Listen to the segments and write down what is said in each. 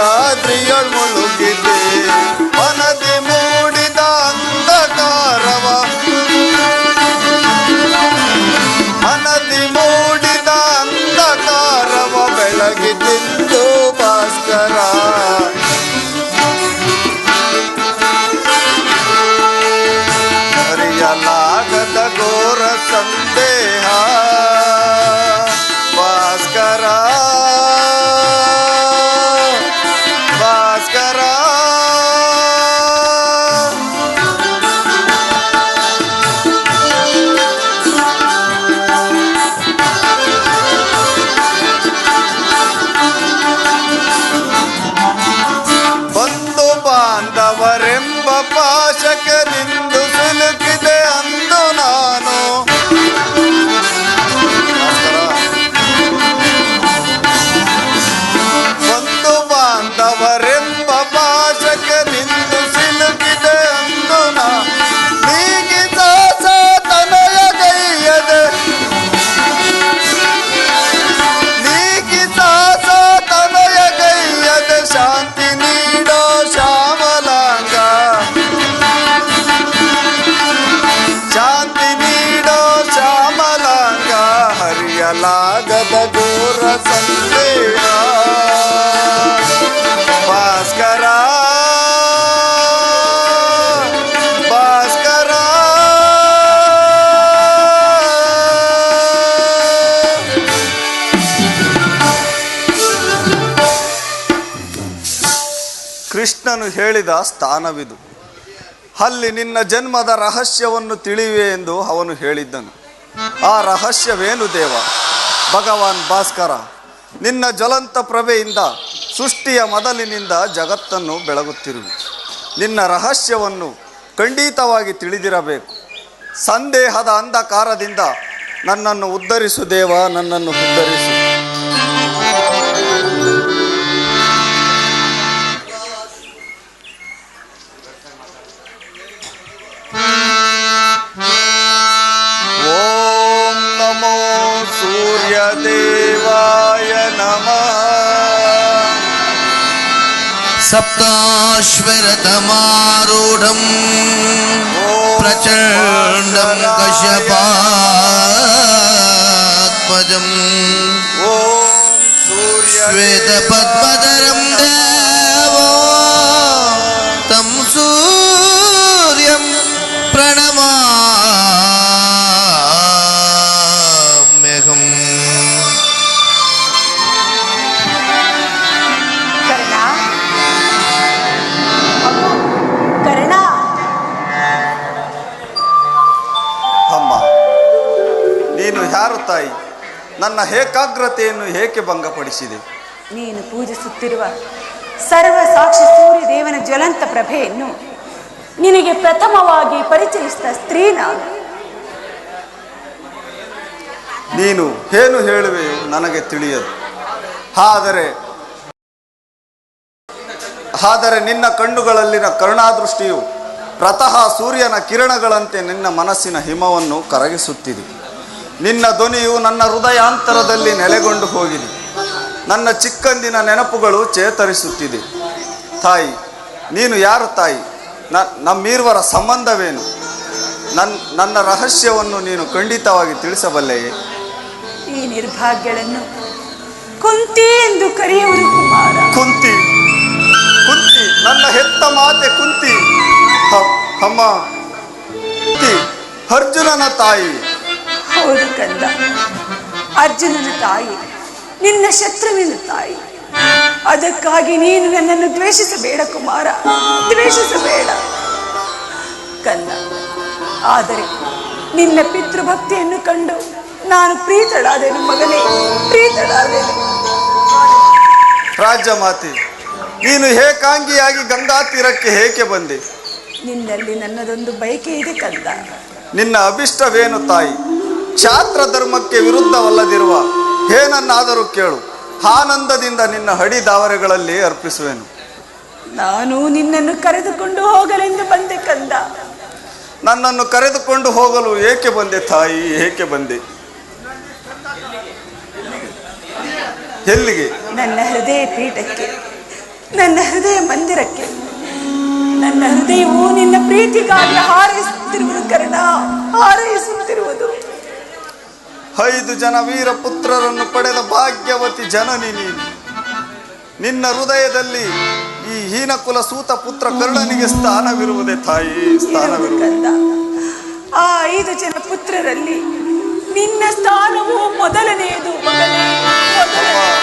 ನೀಲಾದ್ರಿಯೊಳ್ ಮುಳುಗಿದೆ ಮನದಿ ಮೂಡಿದ ಅಂಧಕಾರವ ಮನದಿ ಮೂಡಿದ ಅಂಧಕಾರವ ಬೆಳಗಿದಿಂದು ಭಾಸ್ಕರ ಅರಿಯಲಾಗದ ಘೋರ ಸಂದೇಹ ಭಾಸ್ಕರ ಭಾಸ್ಕರ ಬಂಧು ಬಾಂಧವರೆಂಬ ಪಾಶಕನಿಂದು ಸಿಲುಕಿದೆ ಅಂದು ನಾನು ಬಂಧು ಬಾಂಧವರೆಂಬ ಪಾಶಕನಿಂದು ಸಿಲುಕಿದೆ ಅಂದು ನಾ ನೀಗಿದ ಸಾತನಯ ಗೈಯದೆ ನೀಗಿದ ಸಾತನಯ ಗೈಯದೆ ಶಾಂತಿ ನೀಡೋ ಶ್ಯಾಮಲಾಂಗ ಶಾಂತಿ ನೀಡೋ ಶ್ಯಾಮಲಾಂಗ ಹರಿಯಲಾಗದ ಘೋರ ಸಂದೇಹ ಭಾಸ್ಕರ ಭಾಸ್ಕರ ಕೃಷ್ಣನು ಹೇಳಿದ ಸ್ಥಾನವಿದು. ಅಲ್ಲಿ ನಿನ್ನ ಜನ್ಮದ ರಹಸ್ಯವನ್ನು ತಿಳಿಯುವೆ ಎಂದು ಅವನು ಹೇಳಿದ್ದನು. ಆ ರಹಸ್ಯವೇನು ದೇವ? ಭಗವಾನ್ ಭಾಸ್ಕರ, ನಿನ್ನ ಜ್ವಲಂತ ಪ್ರಭೆಯಿಂದ ಸೃಷ್ಟಿಯ ಮೊದಲಿನಿಂದ ಜಗತ್ತನ್ನು ಬೆಳಗುತ್ತಿರುವೆ. ನಿನ್ನ ರಹಸ್ಯವನ್ನು ಖಂಡಿತವಾಗಿ ತಿಳಿದಿರಬೇಕು. ಸಂದೇಹದ ಅಂಧಕಾರದಿಂದ ನನ್ನನ್ನು ಉದ್ಧರಿಸು ದೇವ, ನನ್ನನ್ನು ಉದ್ಧರಿಸು. ಓಂ ನಮೋ ಸೂರ್ಯದೇವಾಯ ನಮಃ. ಸಪ್ತಾಶ್ವರತಮಾರೂಢಂ ಪ್ರಚಂಡಂ ಕಶ್ಯಪಾತ್ಮಜಂ ಓಂ ಶ್ವೇತಪದ್ಮಧರಂ ದೇವೋ ತಂ ಸೂರ್ಯಂ ಪ್ರಣಮಾಮ್ಯಹಂ. ಅಮ್ಮ, ನೀನು ಯಾರು ತಾಯಿ? ನನ್ನ ಏಕಾಗ್ರತೆಯನ್ನು ಏಕೆ ಭಂಗಪಡಿಸಿದೆ? ನೀನು ಪೂಜಿಸುತ್ತಿರುವ ಸರ್ವ ಸಾಕ್ಷಿ ಸೂರ್ಯ ದೇವನ ಜ್ವಲಂತ ಪ್ರಭೆಯನ್ನು ನಿನಗೆ ಪ್ರಥಮವಾಗಿ ಪರಿಚಯಿಸಿದ ಸ್ತ್ರೀ ನಾನು. ನೀನು ಏನು ಹೇಳುವೆಯೋ ನನಗೆ ತಿಳಿಯದು. ಆದರೆ ನಿನ್ನ ಕಣ್ಣುಗಳಲ್ಲಿನ ಕರುಣಾದೃಷ್ಟಿಯು ಪ್ರತಃ ಸೂರ್ಯನ ಕಿರಣಗಳಂತೆ ನಿನ್ನ ಮನಸ್ಸಿನ ಹಿಮವನ್ನು ಕರಗಿಸುತ್ತಿದೆ. ನಿನ್ನ ಧ್ವನಿಯು ನನ್ನ ಹೃದಯಾಂತರದಲ್ಲಿ ನೆಲೆಗೊಂಡು ಹೋಗಿದೆ. ನನ್ನ ಚಿಕ್ಕಂದಿನ ನೆನಪುಗಳು ಚೇತರಿಸುತ್ತಿದೆ. ತಾಯಿ, ನೀನು ಯಾರು ತಾಯಿ? ನಮ್ಮಿರುವರ ಸಂಬಂಧವೇನು? ನನ್ನ ರಹಸ್ಯವನ್ನು ನೀನು ಖಂಡಿತವಾಗಿ ತಿಳಿಸಬಲ್ಲೆಯೇ? ಈ ನಿರ್ಭಾಗ್ಯಗಳನ್ನು ಕುಂತಿ ಎಂದು ಕರೆಯುವರು ಕುಮಾರ. ಕುಂತಿ, ಕುಂತಿ, ನನ್ನ ಹೆತ್ತ ಮಾತೆ ಕುಂತಿ. ಅಮ್ಮ, ಕುಂತಿ ಅರ್ಜುನನ ತಾಯಿ. ಹೌದು ಕಂದ, ಅರ್ಜುನನ ತಾಯಿ, ನಿನ್ನ ಶತ್ರುವಿನ ತಾಯಿ. ಅದಕ್ಕಾಗಿ ನೀನು ನನ್ನನ್ನು ದ್ವೇಷಿಸಬೇಡ ಕುಮಾರ, ದ್ವೇಷಿಸಬೇಡ ಕಂದ. ಆದರೆ ನಿನ್ನ ಪಿತೃಭಕ್ತಿಯನ್ನು ಕಂಡು ನಾನು ಪ್ರೀತಳಾದೆನು ಮಗನೇ, ಪ್ರೀತಳಾದೆನು. ರಾಜ್ಯ ಮಾತೆ, ನೀನು ಏಕಾಂಗಿಯಾಗಿ ಗಂಗಾ ತೀರಕ್ಕೆ ಏಕೆ ಬಂದೆ? ನಿನ್ನಲ್ಲಿ ನನ್ನದೊಂದು ಬಯಕೆ ಇದೆ ಕಂದ. ನಿನ್ನ ಅಭಿಷ್ಟವೇನು ತಾಯಿ? ಕ್ಷಾತ್ರ ಧರ್ಮಕ್ಕೆ ವಿರುದ್ಧವಲ್ಲದಿರುವ ಏನನ್ನಾದರೂ ಕೇಳು, ಆನಂದದಿಂದ ನಿನ್ನ ಹಡಿದಾವರೆಗಳಲ್ಲಿ ಅರ್ಪಿಸುವೆನು. ನಾನು ನಿನ್ನನ್ನು ಕರೆದುಕೊಂಡು ಹೋಗಲೆಂದು ಬಂದೆ ಕಂದ. ನನ್ನನ್ನು ಕರೆದುಕೊಂಡು ಹೋಗಲು ಏಕೆ ಬಂದೆ ತಾಯಿ, ಏಕೆ ಬಂದೆ? ಎಲ್ಲಿಗೆ? ನನ್ನ ಹೃದಯ ಪೀಠಕ್ಕೆ. ನನ್ನ ಹೃದಯ ಮಂದಿರಕ್ಕೆ. ನನ್ನ ಹೃದಯವು ನಿನ್ನ ಪ್ರೀತಿಗಾಗಿ ಹಾರೈಸುತ್ತಿರುವುದು ಕರ್ಣ, ಹಾರೈಸುತ್ತಿರುವುದು. 5 ಜನ ವೀರ ಪುತ್ರರನ್ನು ಪಡೆದ ಭಾಗ್ಯವತಿ ಜನನಿ ನೀನು. ನಿನ್ನ ಹೃದಯದಲ್ಲಿ ಈ ಹೀನಕುಲ ಸೂತ ಪುತ್ರ ಕರ್ಣನಿಗೆ ಸ್ಥಾನವಿರುವುದೇ ತಾಯಿ, ಸ್ಥಾನವಿರುವುದು. ಆ 5 ಜನ ಪುತ್ರರಲ್ಲಿ ನಿನ್ನ ಸ್ಥಾನವು ಮೊದಲನೆಯದು ಮಗನೇ, ಮೊದಲನೆಯದು.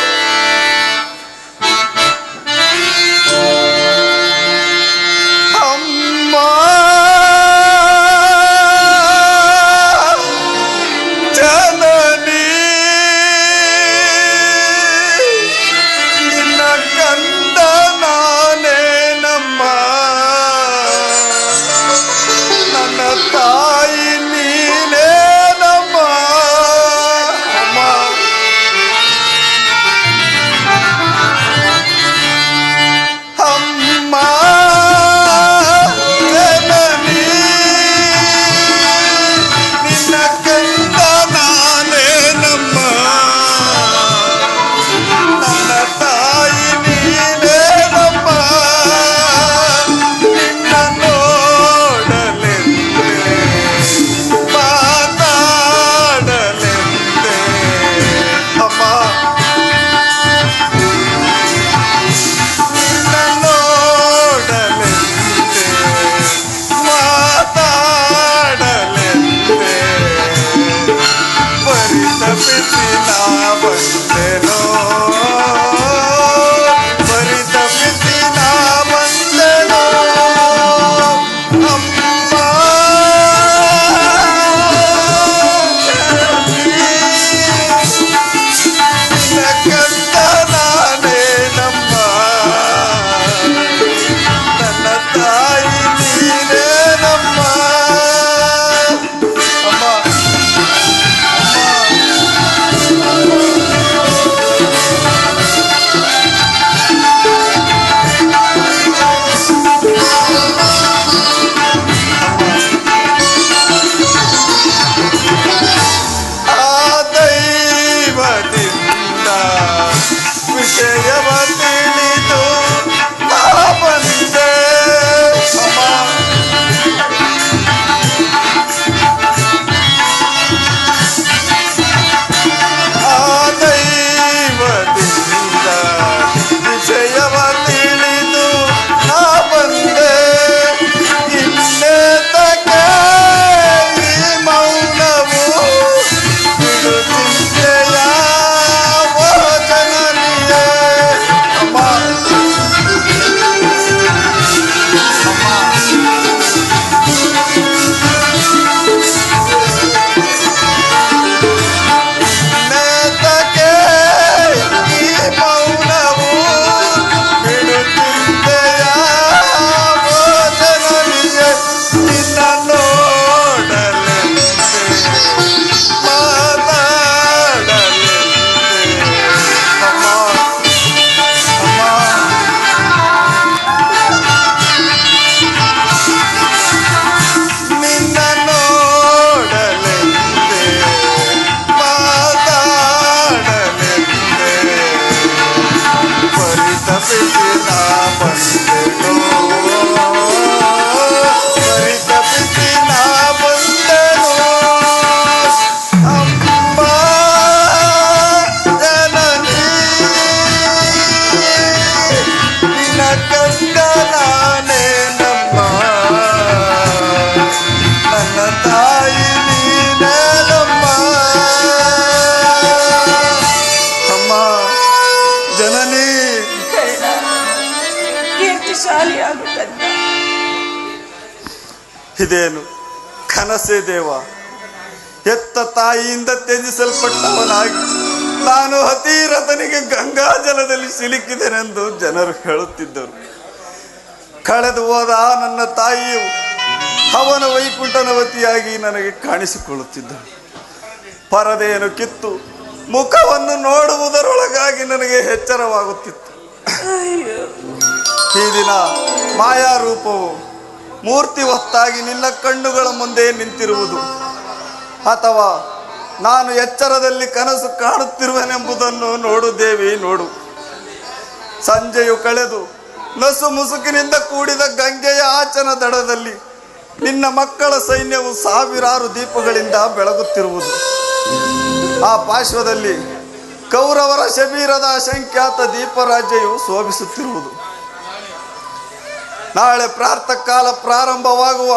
ಇದೇನು ಕನಸೇ ದೇವ? ಹೆತ್ತ ತಾಯಿಯಿಂದ ತ್ಯಜಿಸಲ್ಪಟ್ಟವನಾಗಿ ನಾನು ಹತೀರಥನಿಗೆ ಗಂಗಾಜಲದಲ್ಲಿ ಸಿಲುಕಿದೆನೆಂದು ಜನರು ಹೇಳುತ್ತಿದ್ದರು. ಕಳೆದು ಹೋದ ನನ್ನ ತಾಯಿಯು ಅವನ ವೈಕುಂಠನವತಿಯಾಗಿ ನನಗೆ ಕಾಣಿಸಿಕೊಳ್ಳುತ್ತಿದ್ದಳು. ಪರದೆಯನ್ನು ಕಿತ್ತು ಮುಖವನ್ನು ನೋಡುವುದರೊಳಗಾಗಿ ನನಗೆ ಎಚ್ಚರವಾಗುತ್ತಿತ್ತು. ಈ ದಿನ ಮಾಯಾರೂಪವು ಮೂರ್ತಿ ಹೊತ್ತಾಗಿ ನಿನ್ನ ಕಣ್ಣುಗಳ ಮುಂದೆ ನಿಂತಿರುವುದು, ಅಥವಾ ನಾನು ಎಚ್ಚರದಲ್ಲಿ ಕನಸು ಕಾಣುತ್ತಿರುವೆನೆಂಬುದನ್ನು ನೋಡು ದೇವಿ, ನೋಡು. ಸಂಜೆಯು ಕಳೆದು ನಸು ಮುಸುಕಿನಿಂದ ಕೂಡಿದ ಗಂಗೆಯ ಆಚನ ದಡದಲ್ಲಿ ನಿನ್ನ ಮಕ್ಕಳ ಸೈನ್ಯವು ಸಾವಿರಾರು ದೀಪಗಳಿಂದ ಬೆಳಗುತ್ತಿರುವುದು. ಆ ಪಾರ್ಶ್ವದಲ್ಲಿ ಕೌರವರ ಶಬೀರದ ಅಸಂಖ್ಯಾತ ದೀಪರಾಜ್ಯವು ಶೋಭಿಸುತ್ತಿರುವುದು. ನಾಳೆ ಪ್ರಾತಃ ಕಾಲ ಪ್ರಾರಂಭವಾಗುವ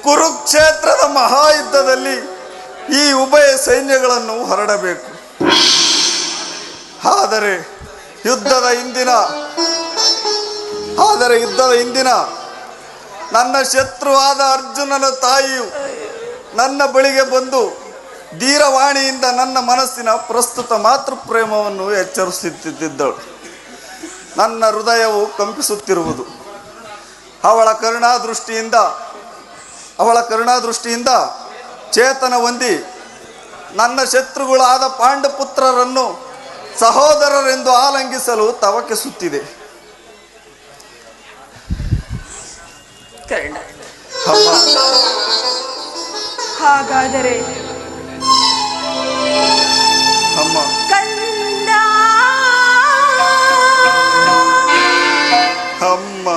ಕುರುಕ್ಷೇತ್ರದ ಮಹಾಯುದ್ಧದಲ್ಲಿ ಈ ಉಭಯ ಸೈನ್ಯಗಳನ್ನು ಹೊರಡಬೇಕು. ಆದರೆ ಯುದ್ಧದ ಹಿಂದಿನ ನನ್ನ ಶತ್ರುವಾದ ಅರ್ಜುನನ ತಾಯಿಯು ನನ್ನ ಬಳಿಗೆ ಬಂದು ಧೀರವಾಣಿಯಿಂದ ನನ್ನ ಮನಸ್ಸಿನ ಪ್ರಸ್ತುತ ಮಾತೃಪ್ರೇಮವನ್ನು ಎಚ್ಚರಿಸುತ್ತಿದ್ದಳು. ನನ್ನ ಹೃದಯವು ಕಂಪಿಸುತ್ತಿರುವುದು. ಅವಳ ಕರುಣಾದೃಷ್ಟಿಯಿಂದ ಚೇತನ ಹೊಂದಿ ನನ್ನ ಶತ್ರುಗಳಾದ ಪಾಂಡುಪುತ್ರರನ್ನು ಸಹೋದರರೆಂದು ಆಲಂಗಿಸಲು ತವಕಿಸುತ್ತಿದೆ. ಕರ್ಣ, ಹಾಗಾದರೆ ಅಮ್ಮ ಕಂದ ಅಮ್ಮ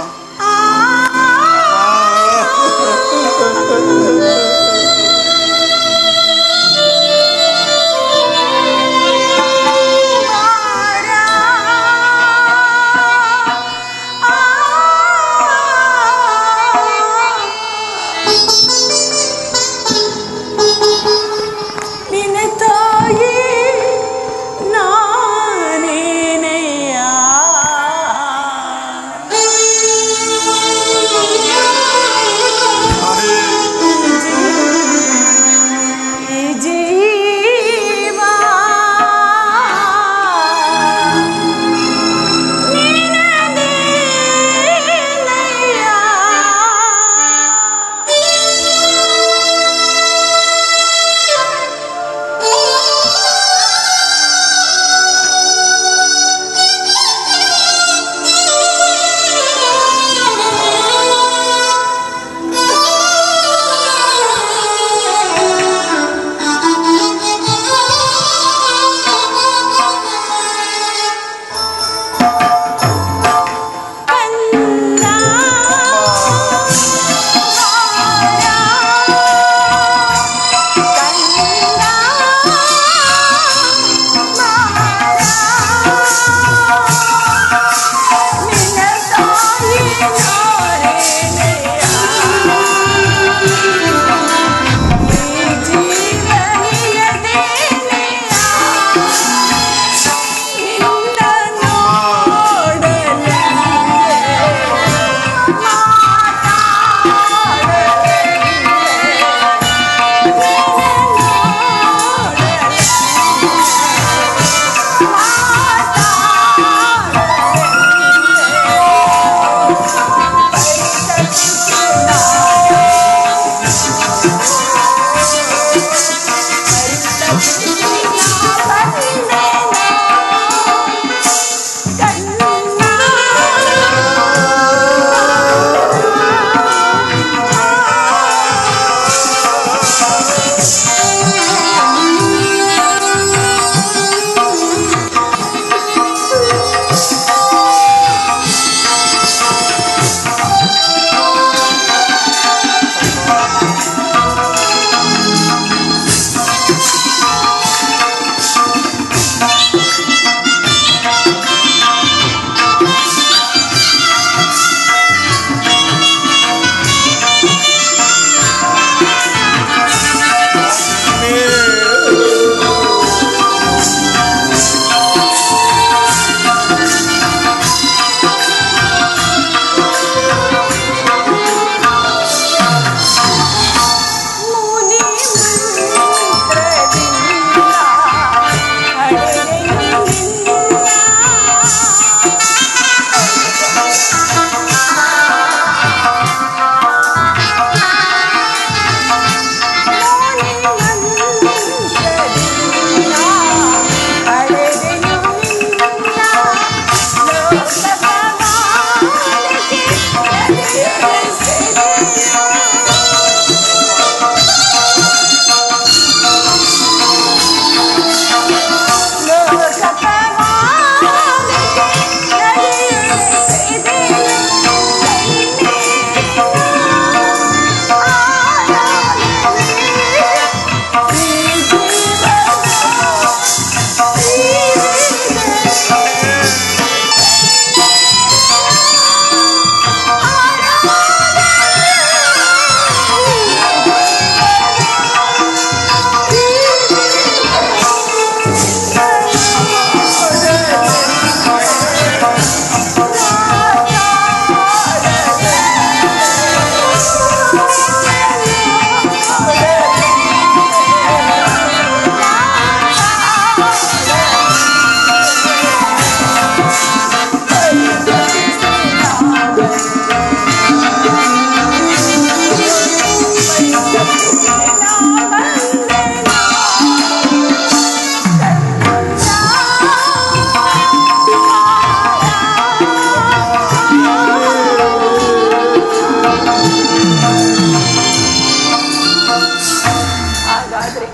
ಹಾಗಾದ್ರೆ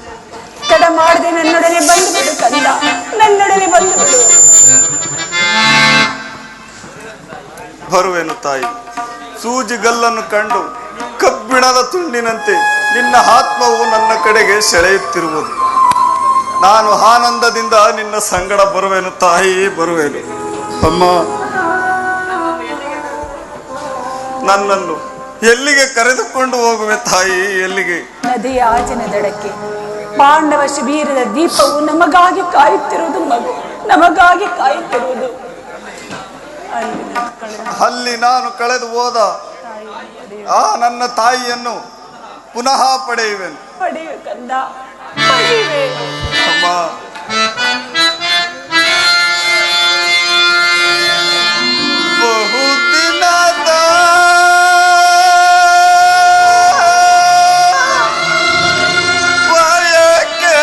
ತಡ ಮಾಡದೆ ನನ್ನೊಡನೆ ಬಂದು ಬಿಡು ಕಂದ, ನನ್ನೊಡನೆ ಬಂದು ಬಿಡು. ಬರುವೆನು ತಾಯಿ. ಸೂಜಿಗಲ್ಲನ್ನು ಕಂಡು ಕಬ್ಬಿಣದ ತುಂಡಿನಂತೆ ನಿನ್ನ ಆತ್ಮವು ನನ್ನ ಕಡೆಗೆ ಸೆಳೆಯುತ್ತಿರುವುದು. ನಾನು ಆನಂದದಿಂದ ನಿನ್ನ ಸಂಗಡ ಬರುವೆನು ತಾಯಿ, ಬರುವೆನು. ಅಮ್ಮ, ನನ್ನನ್ನು ಎಲ್ಲಿಗೆ ಕರೆದುಕೊಂಡು ಹೋಗುವೆ ತಾಯಿ, ಎಲ್ಲಿಗೆ? ನದಿಯ ಆಚಿನ ದಡಕ್ಕೆ ಪಾಂಡವ ಶಿಬಿರದ ದೀಪವು ನಮಗಾಗಿ ಕಾಯುತ್ತಿರುವುದು ಮಗು, ನಮಗಾಗಿ ಕಾಯುತ್ತಿರುವುದು. ಅಲ್ಲಿ ನಾನು ಕಳೆದು ಹೋದ ಆ ನನ್ನ ತಾಯಿಯನ್ನು ಪುನಃ ಪಡೆಯುವೆನು. ಪಡೆಯುವೆ ಕಂದ, ಪಡೆಯುವೆ. ಅಮ್ಮ, ಬಹುದಿನದ ಬಯಕೆ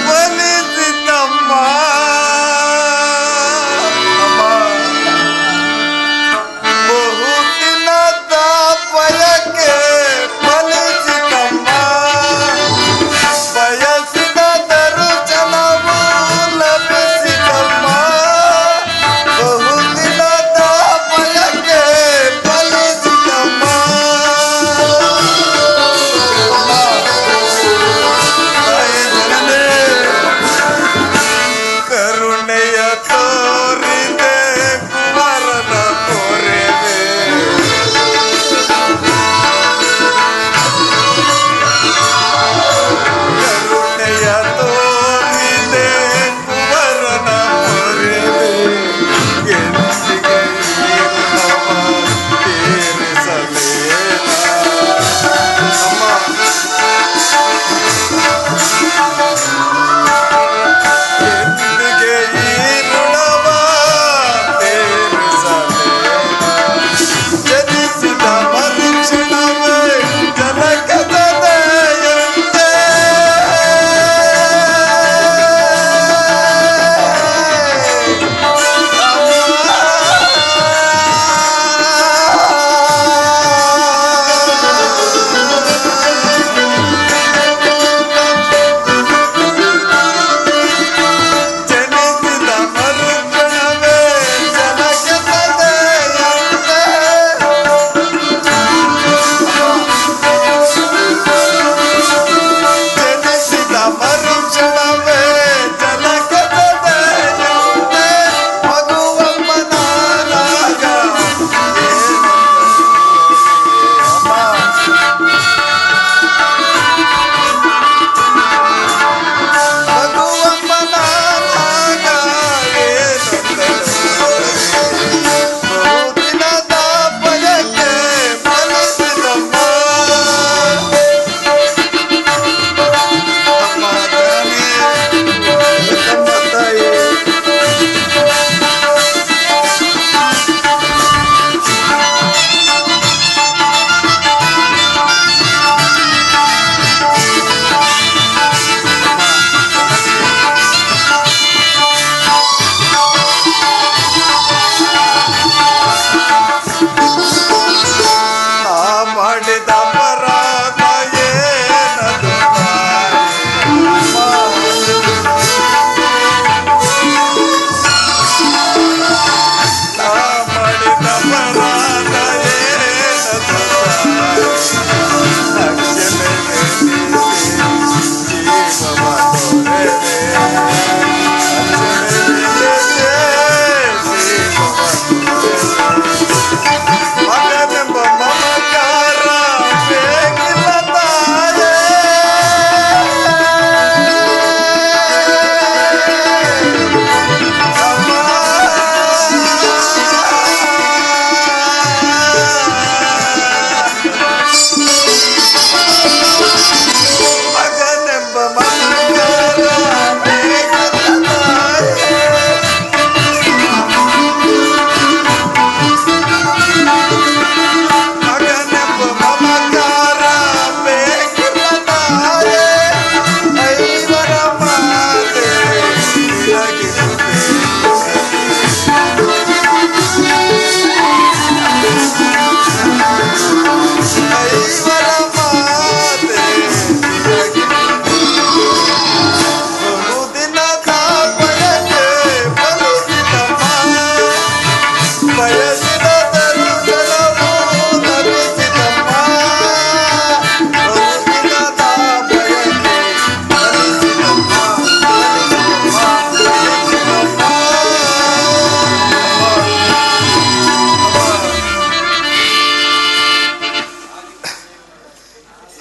ಫಲಿಸಿತಮ್ಮ. ಅಮ್ಮ, ಬಹುದಿನದ ಬಯಕೆ ಫಲಿಸಿತಮ್ಮ.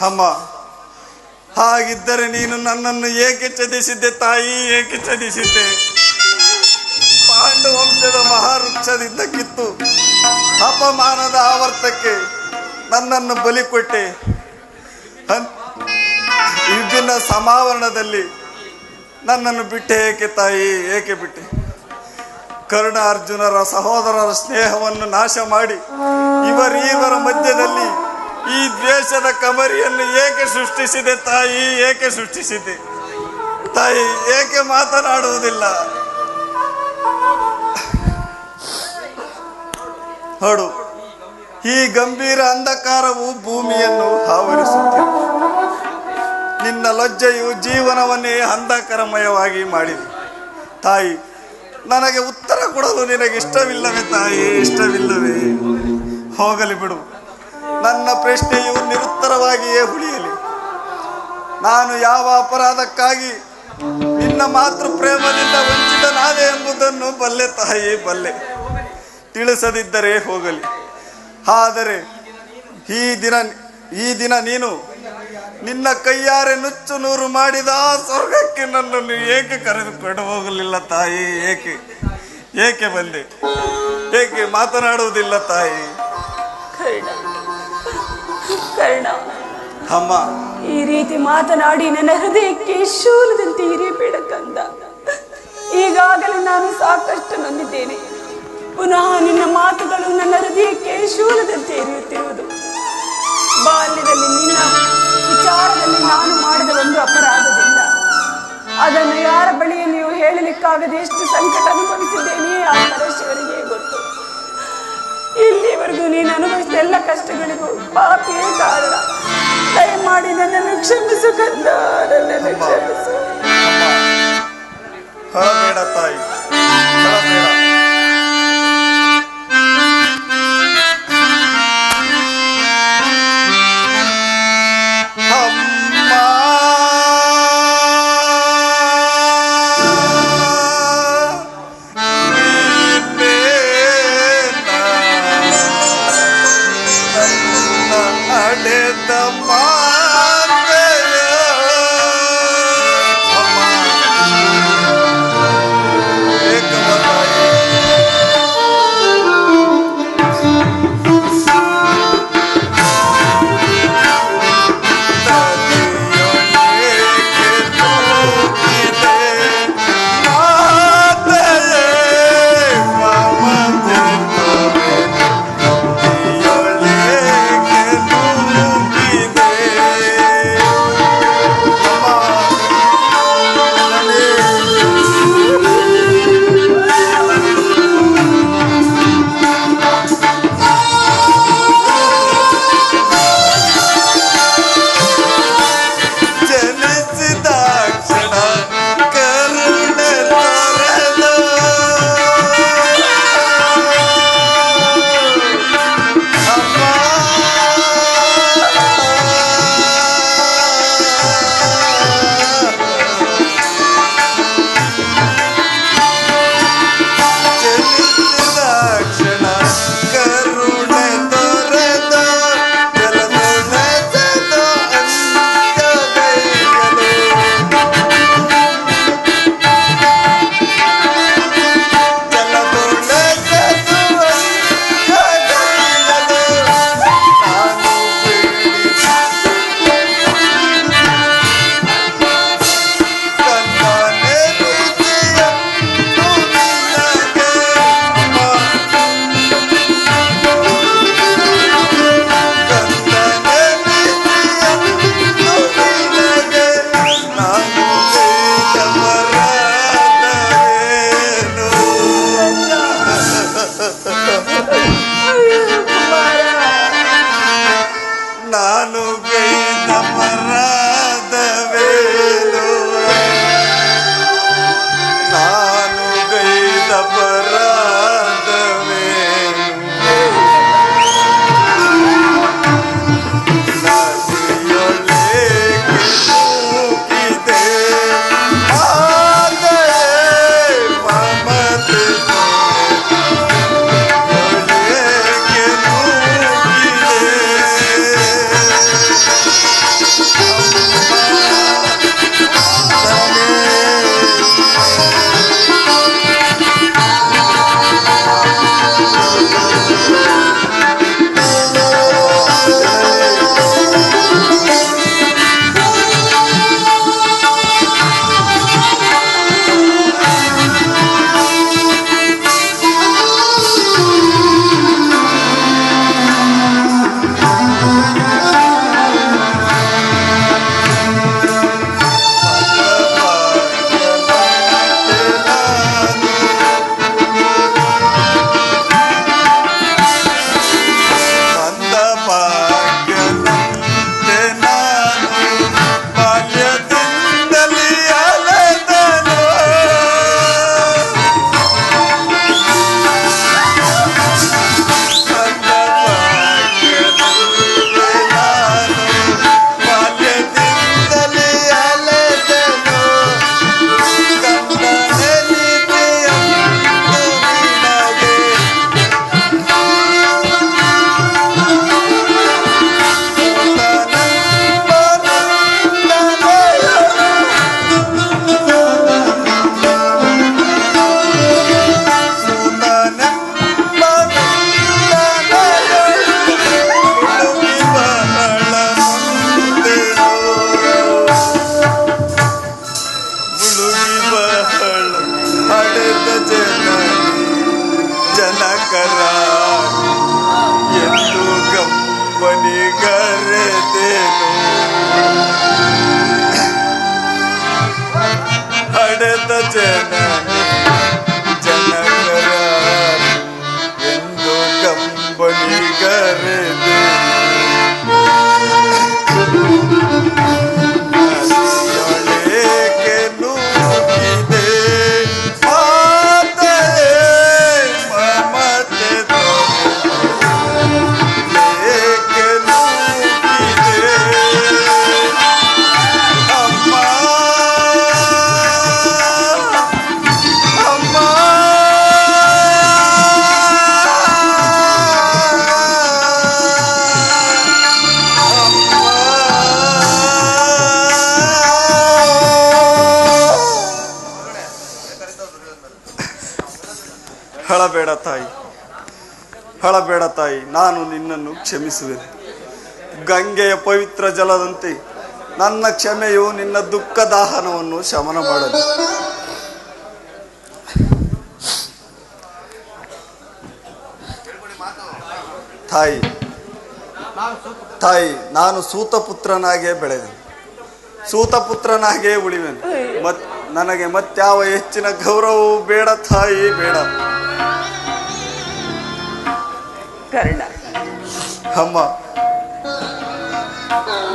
ಅಮ್ಮ, ಹಾಗಿದ್ದರೆ ನೀನು ನನ್ನನ್ನು ಏಕೆ ಚದಿಸಿದ್ದೆ ತಾಯಿ, ಏಕೆ ಚದಿಸಿದ್ದೆ? ಪಾಂಡು ವಂಶದ ಮಹಾವೃಕ್ಷದಿಂದ ಕಿತ್ತು ಅಪಮಾನದ ಆವರ್ತಕ್ಕೆ ನನ್ನನ್ನು ಬಲಿ ಕೊಟ್ಟೆ. ವಿಭಿನ್ನ ಸಮಾವರಣದಲ್ಲಿ ನನ್ನನ್ನು ಬಿಟ್ಟೆ ಏಕೆ ತಾಯಿ, ಏಕೆ ಬಿಟ್ಟೆ? ಕರ್ಣ ಅರ್ಜುನರ ಸಹೋದರರ ಸ್ನೇಹವನ್ನು ನಾಶ ಮಾಡಿ ಇವರ ಮಧ್ಯದಲ್ಲಿ ಈ ದ್ವೇಷದ ಕಮರಿಯನ್ನು ಏಕೆ ಸೃಷ್ಟಿಸಿದೆ ತಾಯಿ, ಏಕೆ ಸೃಷ್ಟಿಸಿದೆ ತಾಯಿ? ಏಕೆ ಮಾತನಾಡುವುದಿಲ್ಲ? ನೋಡು, ಈ ಗಂಭೀರ ಅಂಧಕಾರವು ಭೂಮಿಯನ್ನು ಆವರಿಸುತ್ತಿದೆ. ನಿನ್ನ ಲಜ್ಜೆಯು ಜೀವನವನ್ನೇ ಅಂಧಕಾರಮಯವಾಗಿ ಮಾಡಿದೆ ತಾಯಿ. ನನಗೆ ಉತ್ತರ ಕೊಡಲು ನಿನಗೆ ಇಷ್ಟವಿಲ್ಲವೇ ತಾಯಿ, ಇಷ್ಟವಿಲ್ಲವೇ? ಹೋಗಲಿ ಬಿಡು, ನನ್ನ ಪ್ರಶ್ನೆಯು ನಿರುತ್ತರವಾಗಿಯೇ ಉಳಿಯಲಿ. ನಾನು ಯಾವ ಅಪರಾಧಕ್ಕಾಗಿ ನಿನ್ನ ಮಾತೃ ಪ್ರೇಮದಿಂದ ವಂಚಿತನಾದೆ ಎಂಬುದನ್ನು ಬಲ್ಲೆ ತಾಯಿ, ಬಲ್ಲೆ. ತಿಳಿಸದಿದ್ದರೆ ಹೋಗಲಿ. ಆದರೆ ಈ ದಿನ ನೀನು ನಿನ್ನ ಕೈಯಾರೆ ನುಚ್ಚು ನೂರು ಮಾಡಿದ ಆ ಸ್ವರ್ಗಕ್ಕೆ ನನ್ನನ್ನು ಏಕೆ ಕರೆದುಕೊಂಡು ಹೋಗಲಿಲ್ಲ ತಾಯಿ? ಏಕೆ ಬಂದೆ? ಏಕೆ ಮಾತನಾಡುವುದಿಲ್ಲ ತಾಯಿ? ಕರ್ಣ, ಅಮ್ಮ, ಈ ರೀತಿ ಮಾತನಾಡಿ ನನ್ನ ಹೃದಯಕ್ಕೆ ಶೂಲದಂತೆ ಇರಿಬೇಡ ಕಂದ. ಈಗಾಗಲೇ ನಾನು ಸಾಕಷ್ಟು ನೊಂದಿದ್ದೇನೆ. ಪುನಃ ನಿನ್ನ ಮಾತುಗಳು ನನ್ನ ಹೃದಯಕ್ಕೆ ಶೂಲದಂತೆ ಇರಿಯುತ್ತಿರುವುದು. ಬಾಲ್ಯದಲ್ಲಿ ನಿನ್ನ ವಿಚಾರದಲ್ಲಿ ನಾನು ಮಾಡಿದ ಒಂದು ಅಪರಾಧದಿಂದ ಅದನ್ನು ಯಾರ ಬಳಿಯಲ್ಲಿಯೂ ಹೇಳಲಿಕ್ಕಾಗದೆ ಎಷ್ಟು ಸಂಕಟ ಅನುಭವಿಸಿದ್ದೇನೆ ಆ ಪರಶಿವನಿಗೆ ಗೊತ್ತು. ಇಲ್ಲಿವರೆಗೂ ನೀನು ಅನುಭವಿಸಿದ ಎಲ್ಲ ಕಷ್ಟಗಳಿಗೂ ಪಾಪಿಯೇ ಕಾರಣ. ದಯಮಾಡಿ ನನ್ನನ್ನು ಕ್ಷಮಿಸು ಕಂದ, ನನ್ನನ್ನು ಕ್ಷಮಿಸು. ಹೊರಬೇಡ ತಾಯಿ, ಹೊರಬೇಡ. ಅಳಬೇಡ ತಾಯಿ, ಅಳಬೇಡ ತಾಯಿ, ನಾನು ನಿನ್ನನ್ನು ಕ್ಷಮಿಸುವೆನು. ಗಂಗೆಯ ಪವಿತ್ರ ಜಲದಂತೆ ನನ್ನ ಕ್ಷಮೆಯು ನಿನ್ನ ದುಃಖ ದಾಹನವನ್ನು ಶಮನ ಮಾಡಲಿ. ತಾಯಿ, ತಾಯಿ, ನಾನು ಸೂತಪುತ್ರನಾಗೇ ಬೆಳೆದೆನು, ಸೂತಪುತ್ರನಾಗೇ ಉಳಿವೆನು. ನನಗೆ ಮತ್ಯಾವ ಹೆಚ್ಚಿನ ಗೌರವವು ಬೇಡ ತಾಯಿ, ಬೇಡ. ಕರ್ಣ, ಅಮ್ಮ,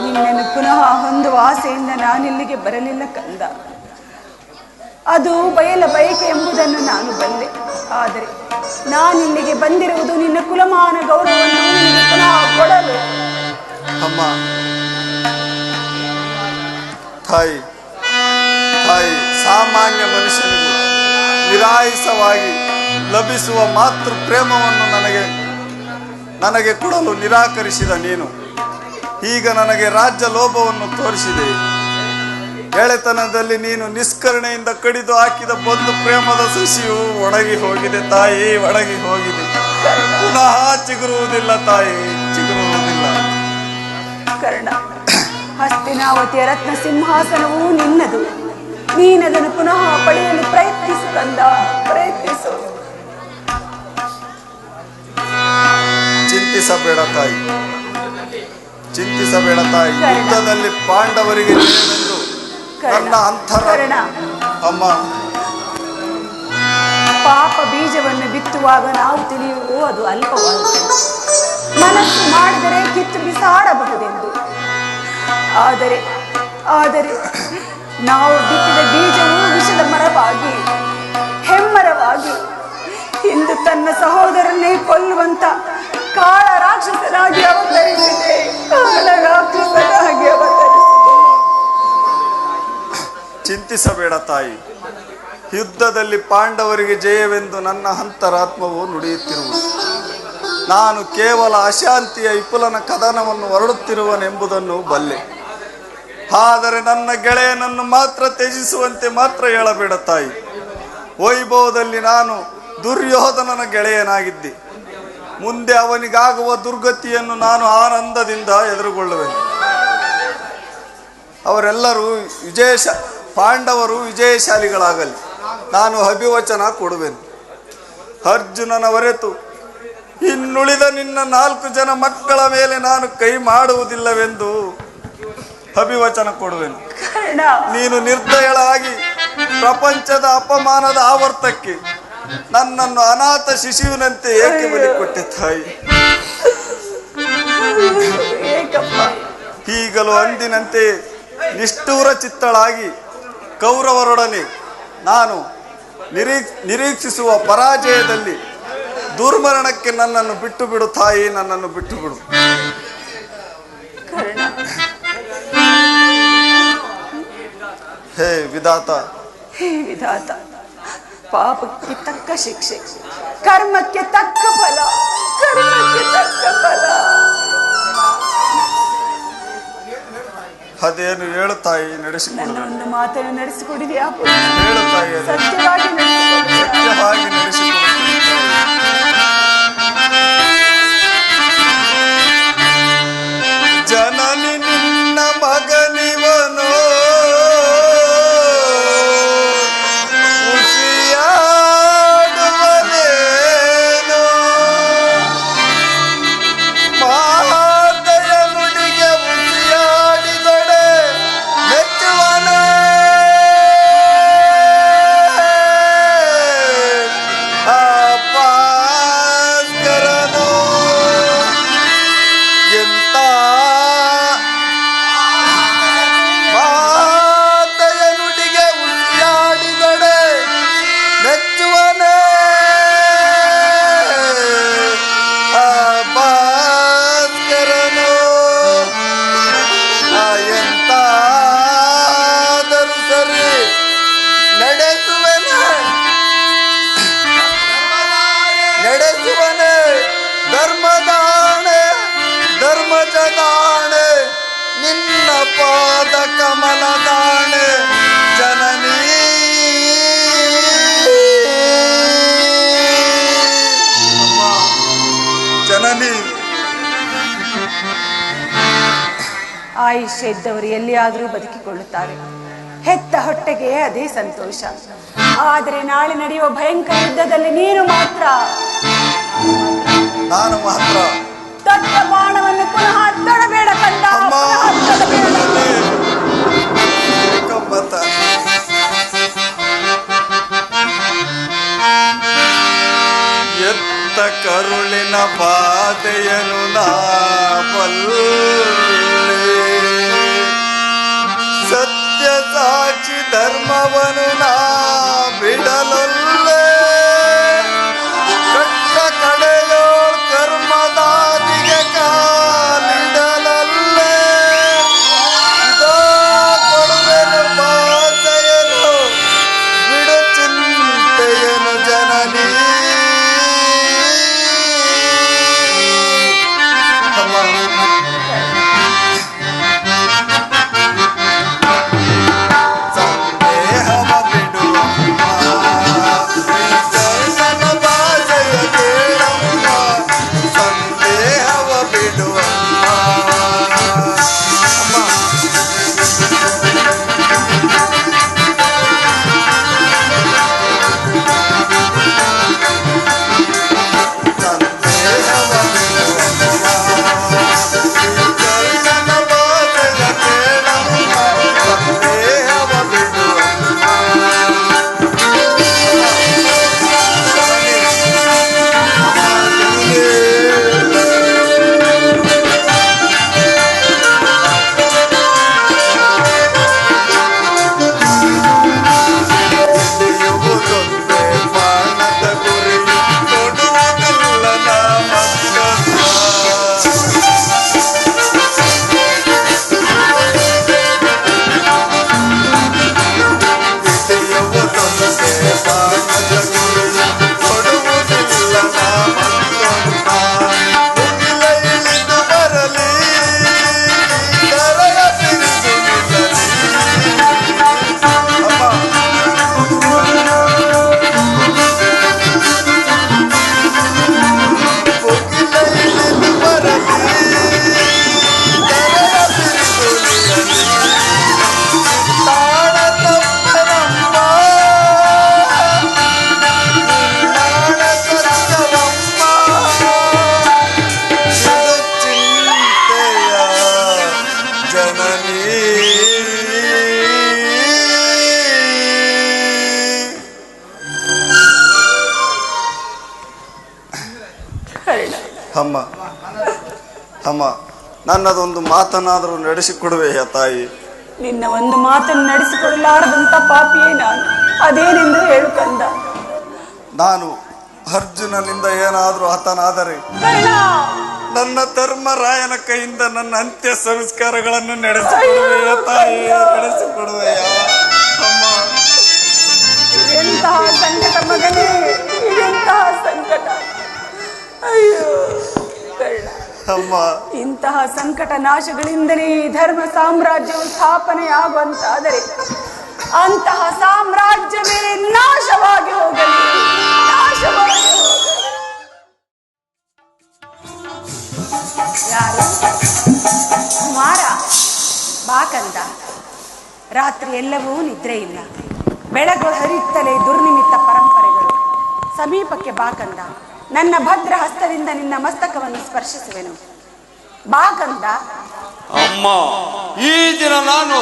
ನಿನ್ನನ್ನು ಪುನಃ ಹೊಂದುವ ಆಸೆಯಿಂದ ನಾನಿಲ್ಲಿಗೆ ಬರಲಿಲ್ಲ ಕಂದ. ಅದು ಬಯಲ ಬಯಕೆ ಎಂಬುದನ್ನು ನಾನು ಬಲ್ಲೆ. ಆದರೆ ನಾನಿಲ್ಲಿಗೆ ಬಂದಿರುವುದು ನಿನ್ನ ಕುಲಮಾನ ಗೌರವವನ್ನು ನಿನಗೆ ಪುನಃ ಕೊಡಲು. ಅಮ್ಮ, ತಾಯಿ, ತಾಯಿ, ಸಾಮಾನ್ಯ ಮನುಷ್ಯನಿಗೂ ನಿರಾಯಿಸವಾಗಿ ಲಭಿಸುವ ಮಾತೃ ಪ್ರೇಮವನ್ನು ನನಗೆ ಕೊಡಲು ನಿರಾಕರಿಸಿದ ನೀನು ಈಗ ನನಗೆ ರಾಜ್ಯ ಲೋಭವನ್ನು ತೋರಿಸಿದೆ. ಎಳೆತನದಲ್ಲಿ ನೀನು ನಿಷ್ಕರುಣೆಯಿಂದ ಕಡಿದು ಹಾಕಿದ ಬಂಧು ಪ್ರೇಮದ ಸಸಿಯು ಒಣಗಿ ಹೋಗಿದೆ ತಾಯಿ, ಒಣಗಿ ಹೋಗಿದೆ. ಪುನಃ ಚಿಗುರುವುದಿಲ್ಲ ತಾಯಿ, ಚಿಗುರುವುದಿಲ್ಲ. ಕರ್ಣ, ಹಸ್ತಿನಾವತಿಯ ರತ್ನ ಸಿಂಹಾಸನವೂ ನಿನ್ನದು. ನೀನದನ್ನು ಪುನಃ ಪಡೆಯಲು ಪ್ರಯತ್ನಿಸು ಕಂದ, ಪ್ರಯತ್ನಿಸು. ಚಿಂತಿಸಬೇಡ ತಾಯಿ, ಚಿಂತಿಸಬೇಡ ತಾಯಿ. ಯುದ್ಧದಲ್ಲಿ ಪಾಂಡವರಿಗೆ ಜಯವೆಂದು ನನ್ನ ಅಂತರಾತ್ಮ. ಅಮ್ಮ, ಪಾಪ ಬೀಜವನ್ನು ಬಿತ್ತುವಾಗ ನಾವು ತಿಳಿಯುವುದು ಅದು ಅಲ್ಪವಾಗುತ್ತದೆ. ಮನಸ್ಸು ಮಾಡಿದರೆ ಕಿತ್ತು ಬಿಸಾಡಬಹುದೆಂದು. ಆದರೆ ನಾವು ಬಿತ್ತಿದ ಬೀಜವು ವಿಷದ ಮರವಾಗಿ, ಹೆಮ್ಮರವಾಗಿ ಇಂದು ತನ್ನ ಸಹೋದರನ್ನೇ ಕೊಲ್ಲುವಂತ ಕಾಳ ರಾಕ್ಷಸನಾಗಿ ಅವತರಿಸಿದೆ, ಕಾಳ ರಾಕ್ಷಸನಾಗಿ ಅವತರಿಸಿದೆ. ಚಿಂತಿಸಬೇಡ ತಾಯಿ, ಯುದ್ಧದಲ್ಲಿ ಪಾಂಡವರಿಗೆ ಜಯವೆಂದು ನನ್ನ ಅಂತರಾತ್ಮವು ನುಡಿಯುತ್ತಿರುವುದು. ನಾನು ಕೇವಲ ಅಶಾಂತಿಯ ವಿಪುಲನ ಕದನವನ್ನು ಹೊರಡುತ್ತಿರುವನೆಂಬುದನ್ನು ಬಲ್ಲೆ. ಆದರೆ ನನ್ನ ಗೆಳೆಯನನ್ನು ಮಾತ್ರ ತ್ಯಜಿಸುವಂತೆ ಮಾತ್ರ ಹೇಳಬೇಡ ತಾಯಿ. ವೈಭವದಲ್ಲಿ ನಾನು ದುರ್ಯೋಧನನ ಗೆಳೆಯನಾಗಿದ್ದೆ. ಮುಂದೆ ಅವನಿಗಾಗುವ ದುರ್ಗತಿಯನ್ನು ನಾನು ಆನಂದದಿಂದ ಎದುರುಗೊಳ್ಳುವೆನು. ಅವರೆಲ್ಲರೂ ಪಾಂಡವರು ವಿಜಯಶಾಲಿಗಳಾಗಲಿ, ನಾನು ಅಭಿವಚನ ಕೊಡುವೆನು. ಅರ್ಜುನನ ಹೊರತು ಇನ್ನುಳಿದ ನಿನ್ನ 4 ಜನ ಮಕ್ಕಳ ಮೇಲೆ ನಾನು ಕೈ ಮಾಡುವುದಿಲ್ಲವೆಂದು ಅಭಿವಚನ ಕೊಡುವೆನು. ನೀನು ನಿರ್ದಯಳಾಗಿ ಪ್ರಪಂಚದ ಅಪಮಾನದ ಆವರ್ತಕ್ಕೆ ನನ್ನನ್ನು ಅನಾಥ ಶಿಶುವಿನಂತೆ ಏಕೆ ಬಲಿಕೊಟ್ಟೆ ತಾಯಿ? ಈಗಲೂ ಅಂದಿನಂತೆ ನಿಷ್ಠೂರ ಚಿತ್ತಳಾಗಿ ಕೌರವರೊಡನೆ ನಾನು ನಿರೀಕ್ಷಿಸುವ ಪರಾಜಯದಲ್ಲಿ ದುರ್ಮರಣಕ್ಕೆ ನನ್ನನ್ನು ಬಿಟ್ಟು ಬಿಡು ತಾಯಿ, ನನ್ನನ್ನು ಬಿಟ್ಟು ಬಿಡು. ಹೇ ವಿಧಾತ, ಹೇ ವಿಧಾತ, ಪಾಪಕ್ಕೆ ತಕ್ಕ ಶಿಕ್ಷೆ, ಕರ್ಮಕ್ಕೆ ತಕ್ಕ ಫಲ, ಕರ್ಮಕ್ಕೆ ತಕ್ಕ ಫಲ. ಅದೇನು ಹೇಳು ತಾಯಿ, ನಡೆಸಿಕೊಡು. ನನ್ನ ಒಂದು ಮಾತನ್ನು ನಡೆಸಿಕೊಡಿದೆಯಾ? ಹೇಳು ತಾಯಿ, ಸತ್ಯವಾಗಿ ಸತ್ಯವಾಗಿ ನಡೆಸಿಕೊಡು. ಜನನಿ ನಿನ್ನ ಮಗನಿವನೋ ಉಸಿಯಾಡುವನೇನೋ ಮಾದಯ ನುಡಿಗೆ ಉಸಿಯಾಡಿದೊಡೆ ಮೆಚ್ಚುವನೇ ಜನನಿ. ಆಯುಷ್ಯ ಇದ್ದವರು ಎಲ್ಲಿಯಾದರೂ ಬದುಕಿಕೊಳ್ಳುತ್ತಾರೆ. ಹೆತ್ತ ಹೊಟ್ಟೆಗೆ ಅದೇ ಸಂತೋಷ. ಆದರೆ ನಾಳೆ ನಡೆಯುವ ಭಯಂಕರ ಯುದ್ಧದಲ್ಲಿ ನಾನು ಮಾತ್ರ ದೊಡ್ಡ ಬಾಣವನ್ನು ಪುನಃ ತೊಡಬೇಡ ಕಂದ, ಎತ್ತ ಕರುಳಿನ ಬಾಧೆಯನು ನಾ ಬಲ್ಲೆ, ಸತ್ಯ ಸಾಕ್ಷಿ ಧರ್ಮವನು ನಾ ಬಿಡಲೊಲ್ಲೆ, ಕಟ್ಟ ಕಡೆಯೋ ಕರ್ಮದಾದಿಗೆ ಕಾಲಿಡಲೊಲ್ಲೆ, ಇದೋ ಕೊಡುವೆನು ಬಾಧೆಯನು ಬಿಡು ಚಿಂತೆಯನು ಜನನಿ. ಅಮ್ಮ ಅಮ್ಮ, ನನ್ನದೊಂದು ಮಾತನಾದರೂ ನಡೆಸಿಕೊಡುವೆಯ ತಾಯಿ? ನಿನ್ನ ಒಂದು ಮಾತನ್ನು ನಡೆಸಿಕೊಡಲಾರದಂತ ಪಾಪಿಯೇ ನಾನು. ಅದೇನೆಂದು ಹೇಳು ಕಂದ. ನಾನು ಅರ್ಜುನನಿಂದ ಏನಾದರೂ ಹತನಾದರೆ ನನ್ನ ಧರ್ಮರಾಯನ ಕೈಯಿಂದ ನನ್ನ ಅಂತ್ಯ ಸಂಸ್ಕಾರಗಳನ್ನು ನಡೆಸಿಕೊಡುವೆಯ ತಾಯಿ? ನಡೆಸಿಕೊಡುವೆಯ ಅಮ್ಮ? ಎಂತಹ ಸಂಕಟ ಮಗನೇ, ಇದೆಂತಹ ಸಂಕಟ! ಅಯ್ಯೋ ಅಮ್ಮ, ಇಂತಹ ಸಂಕಟ ನಾಶಗಳಿಂದಲೇ ಈ ಧರ್ಮ ಸಾಮ್ರಾಜ್ಯವು ಸ್ಥಾಪನೆಯಾಗುವಂತಾದರೆ ಅಂತಹ ಸಾಮ್ರಾಜ್ಯವೇ ನಾಶವಾಗಿ ಹೋಗಲಿ, ನಾಶವಾಗಿ ಹೋಗಲಿ. ಯಾರು? ಕುಮಾರ, ಬಾಕಂದ. ರಾತ್ರಿ ಎಲ್ಲವೂ ನಿದ್ರೆ ಇಲ್ಲ, ಬೆಳಗು ಹರಿಯುತ್ತಲೇ ದುರ್ನಿಮಿತ್ತ ಪರಂಪರೆಗಳು. ಸಮೀಪಕ್ಕೆ ಬಾಕಂದ, ನನ್ನ ಭದ್ರ ಹಸ್ತದಿಂದ ನಿನ್ನ ಮಸ್ತಕವನ್ನು ಸ್ಪರ್ಶಿಸುವೆನು. ಬಾಕಂದ. ಅಮ್ಮ, ಈ ದಿನ ನಾನು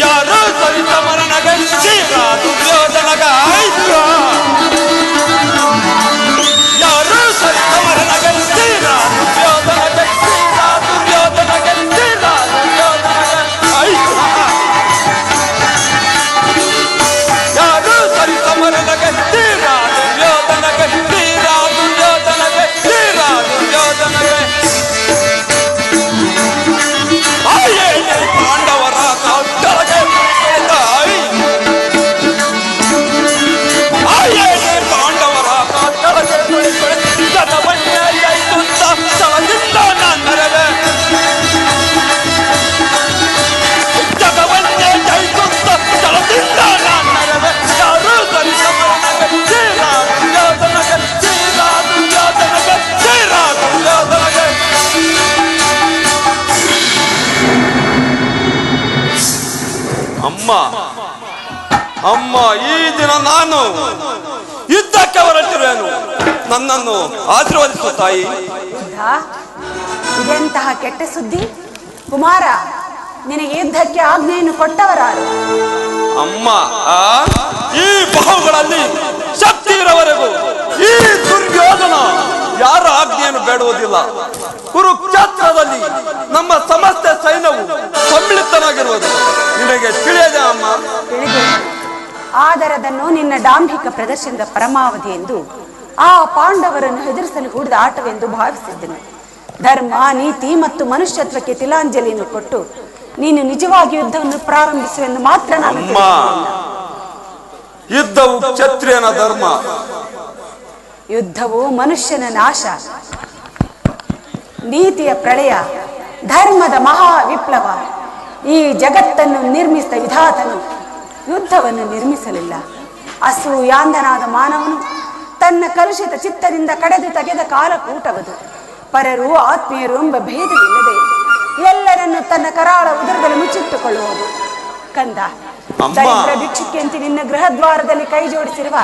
ಯಾರೋ ಸರಿತ ಮರಣಗಂಡ ದುರ್ಯೋಧನಗ ಯಾರೋ ಸರಿತ ಮರಣಗಂಡ ಪಾಂಡವರ ಅಮ್ಮ, ಈ ದಿನ ನಾನು ಯುದ್ಧಕ್ಕೆ ಹೊರಟಿರುವೆನು. ನನ್ನನ್ನು ಆಶೀರ್ವದಿಸು ತಾಯಿ. ಯುದ್ಧ? ಇದೆಂತಹ ಕೆಟ್ಟ ಸುದ್ದಿ ಕುಮಾರ. ನಿನಗೆ ಯುದ್ಧಕ್ಕೆ ಆಜ್ಞೆಯನ್ನು ಕೊಟ್ಟವರಾರು? ಅಮ್ಮ, ಈ ಬಾಹುಗಳಲ್ಲಿ ಶಕ್ತಿ ಇರುವವರೆಗೂ ಈ ದುರ್ಯೋಧನ ಯಾರ ಆಜ್ಞೆಯನ್ನು ಬೇಡುವುದಿಲ್ಲ. ಕುರುಕ್ಷೇತ್ರದಲ್ಲಿ ನಮ್ಮ ಸಮಸ್ತ ಸೈನ್ಯವು ಸಮ್ಮಿಳಿತನಾಗಿರುವುದು ನಿನಗೆ ತಿಳಿಯದೆ ಅಮ್ಮ? ತಿಳಿದೆ. ಆದರೆ ಅದನ್ನು ನಿನ್ನ ಡಾಂಭಿಕ ಪ್ರದರ್ಶನದ ಪರಮಾವಧಿ ಎಂದು, ಆ ಪಾಂಡವರನ್ನು ಹೆದರಿಸಲು ಹೂಡಿದ ಆಟವೆಂದು ಭಾವಿಸಿದ್ದನು. ಧರ್ಮ, ನೀತಿ ಮತ್ತು ಮನುಷ್ಯತ್ವಕ್ಕೆ ತಿಲಾಂಜಲಿಯನ್ನು ಕೊಟ್ಟು ನೀನು ನಿಜವಾಗಿ ಯುದ್ಧವನ್ನು ಪ್ರಾರಂಭಿಸುವೆಂದು ಮಾತ್ರ ನಾನು ಅಮ್ಮ, ಯುದ್ಧವು ಕ್ಷತ್ರಿಯನ ಧರ್ಮ. ಯುದ್ಧವು ಮನುಷ್ಯನ ನಾಶ, ನೀತಿಯ ಪ್ರಳಯ, ಧರ್ಮದ ಮಹಾ ವಿಪ್ಲವ. ಈ ಜಗತ್ತನ್ನು ನಿರ್ಮಿಸಿದ ವಿಧಾತನು ಯುದ್ಧವನ್ನು ನಿರ್ಮಿಸಲಿಲ್ಲ. ಅಸೂಯಾಂಧನಾದ ಮಾನವನು ತನ್ನ ಕಲುಷಿತ ಚಿತ್ತದಿಂದ ಕಡೆದು ತೆಗೆದ ಕಾಲಕೂಟವದು. ಪರರು ಆತ್ಮೀಯರು ಎಂಬ ಭೇದವಿಲ್ಲದೆ ಎಲ್ಲರನ್ನು ತನ್ನ ಕರಾಳ ಉದರದಲ್ಲಿ ಮುಚ್ಚಿಟ್ಟುಕೊಳ್ಳುವುದು. ಕಂದ, ದರಿದ್ರ ಭಿಕ್ಷುಕಿಯಂತೆ ನಿನ್ನ ಗೃಹದ್ವಾರದಲ್ಲಿ ಕೈ ಜೋಡಿಸಿರುವ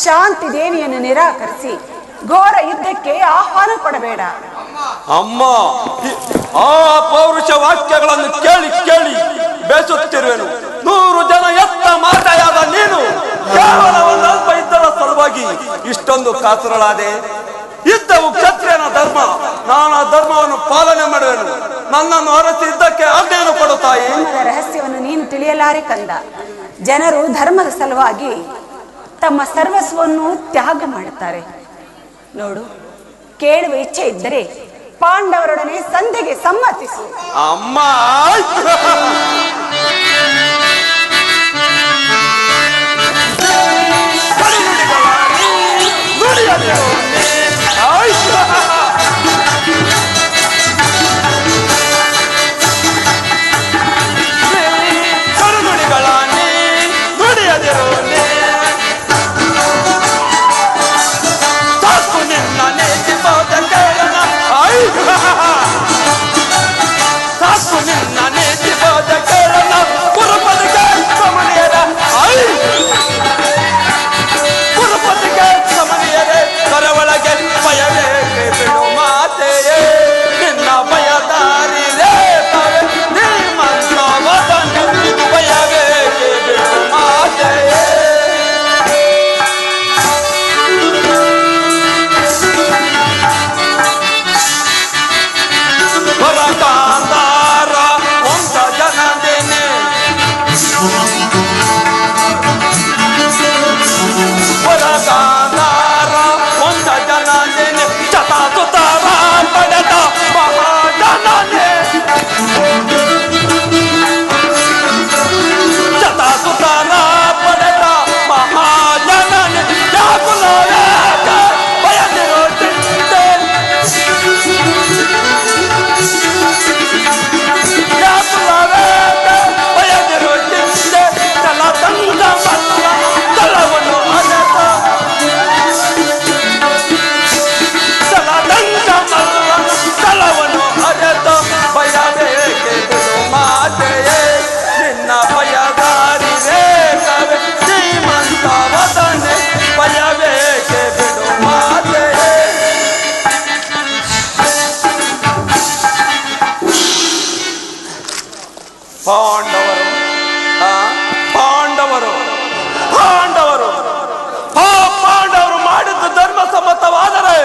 ಶಾಂತಿ ದೇವಿಯನ್ನು ನಿರಾಕರಿಸಿ ಘೋರ ಯುದ್ಧಕ್ಕೆ ಆಹ್ವಾನ ಕೊಡಬೇಡ. ಅಮ್ಮ, ಆ ಪೌರುಷ ವಾಕ್ಯಗಳನ್ನು ಕೇಳಿ ಕೇಳಿ ಬೇಸುತ್ತಿರುವೆನು. 100 ಜನ ಎತ್ತ ಮಾತೆಯಾದ ನೀನು ಕೇವಲ ಒಂದು ಅಲ್ಪ ಯುದ್ಧದ ಸಲುವಾಗಿ ಇಷ್ಟೊಂದು ಕಾತುರಳಾದೆ. ಯುದ್ಧವು ಕ್ಷತ್ರಿಯನ ಧರ್ಮ. ನಾನು ಆ ಧರ್ಮವನ್ನು ಪಾಲನೆ ಮಾಡುವೆನು. ನನ್ನನ್ನು ಹೊರಸಿ ಯುದ್ಧಕ್ಕೆ ಆಜ್ಞೆಯನ್ನು ಕೊಡು ತಾಯಿ. ಧರ್ಮದ ರಹಸ್ಯವನ್ನು ನೀನು ತಿಳಿಯಲಾರೆ ಕಂದ. ಜನರು ಧರ್ಮದ ಸಲುವಾಗಿ ತಮ್ಮ ಸರ್ವಸ್ವವನ್ನು ತ್ಯಾಗ ಮಾಡುತ್ತಾರೆ. ನೋಡು, ಕೇಳುವ ಇಚ್ಛೆ ಇದ್ದರೆ ಪಾಂಡವರೊಡನೆ ಸಂಧಿಗೆ ಸಮ್ಮತಿಸು. ಅಮ್ಮ, ಪಾಂಡವರು ಮಾಡಿದ್ದು ಧರ್ಮ ಸಮ್ಮತವಾದರೆ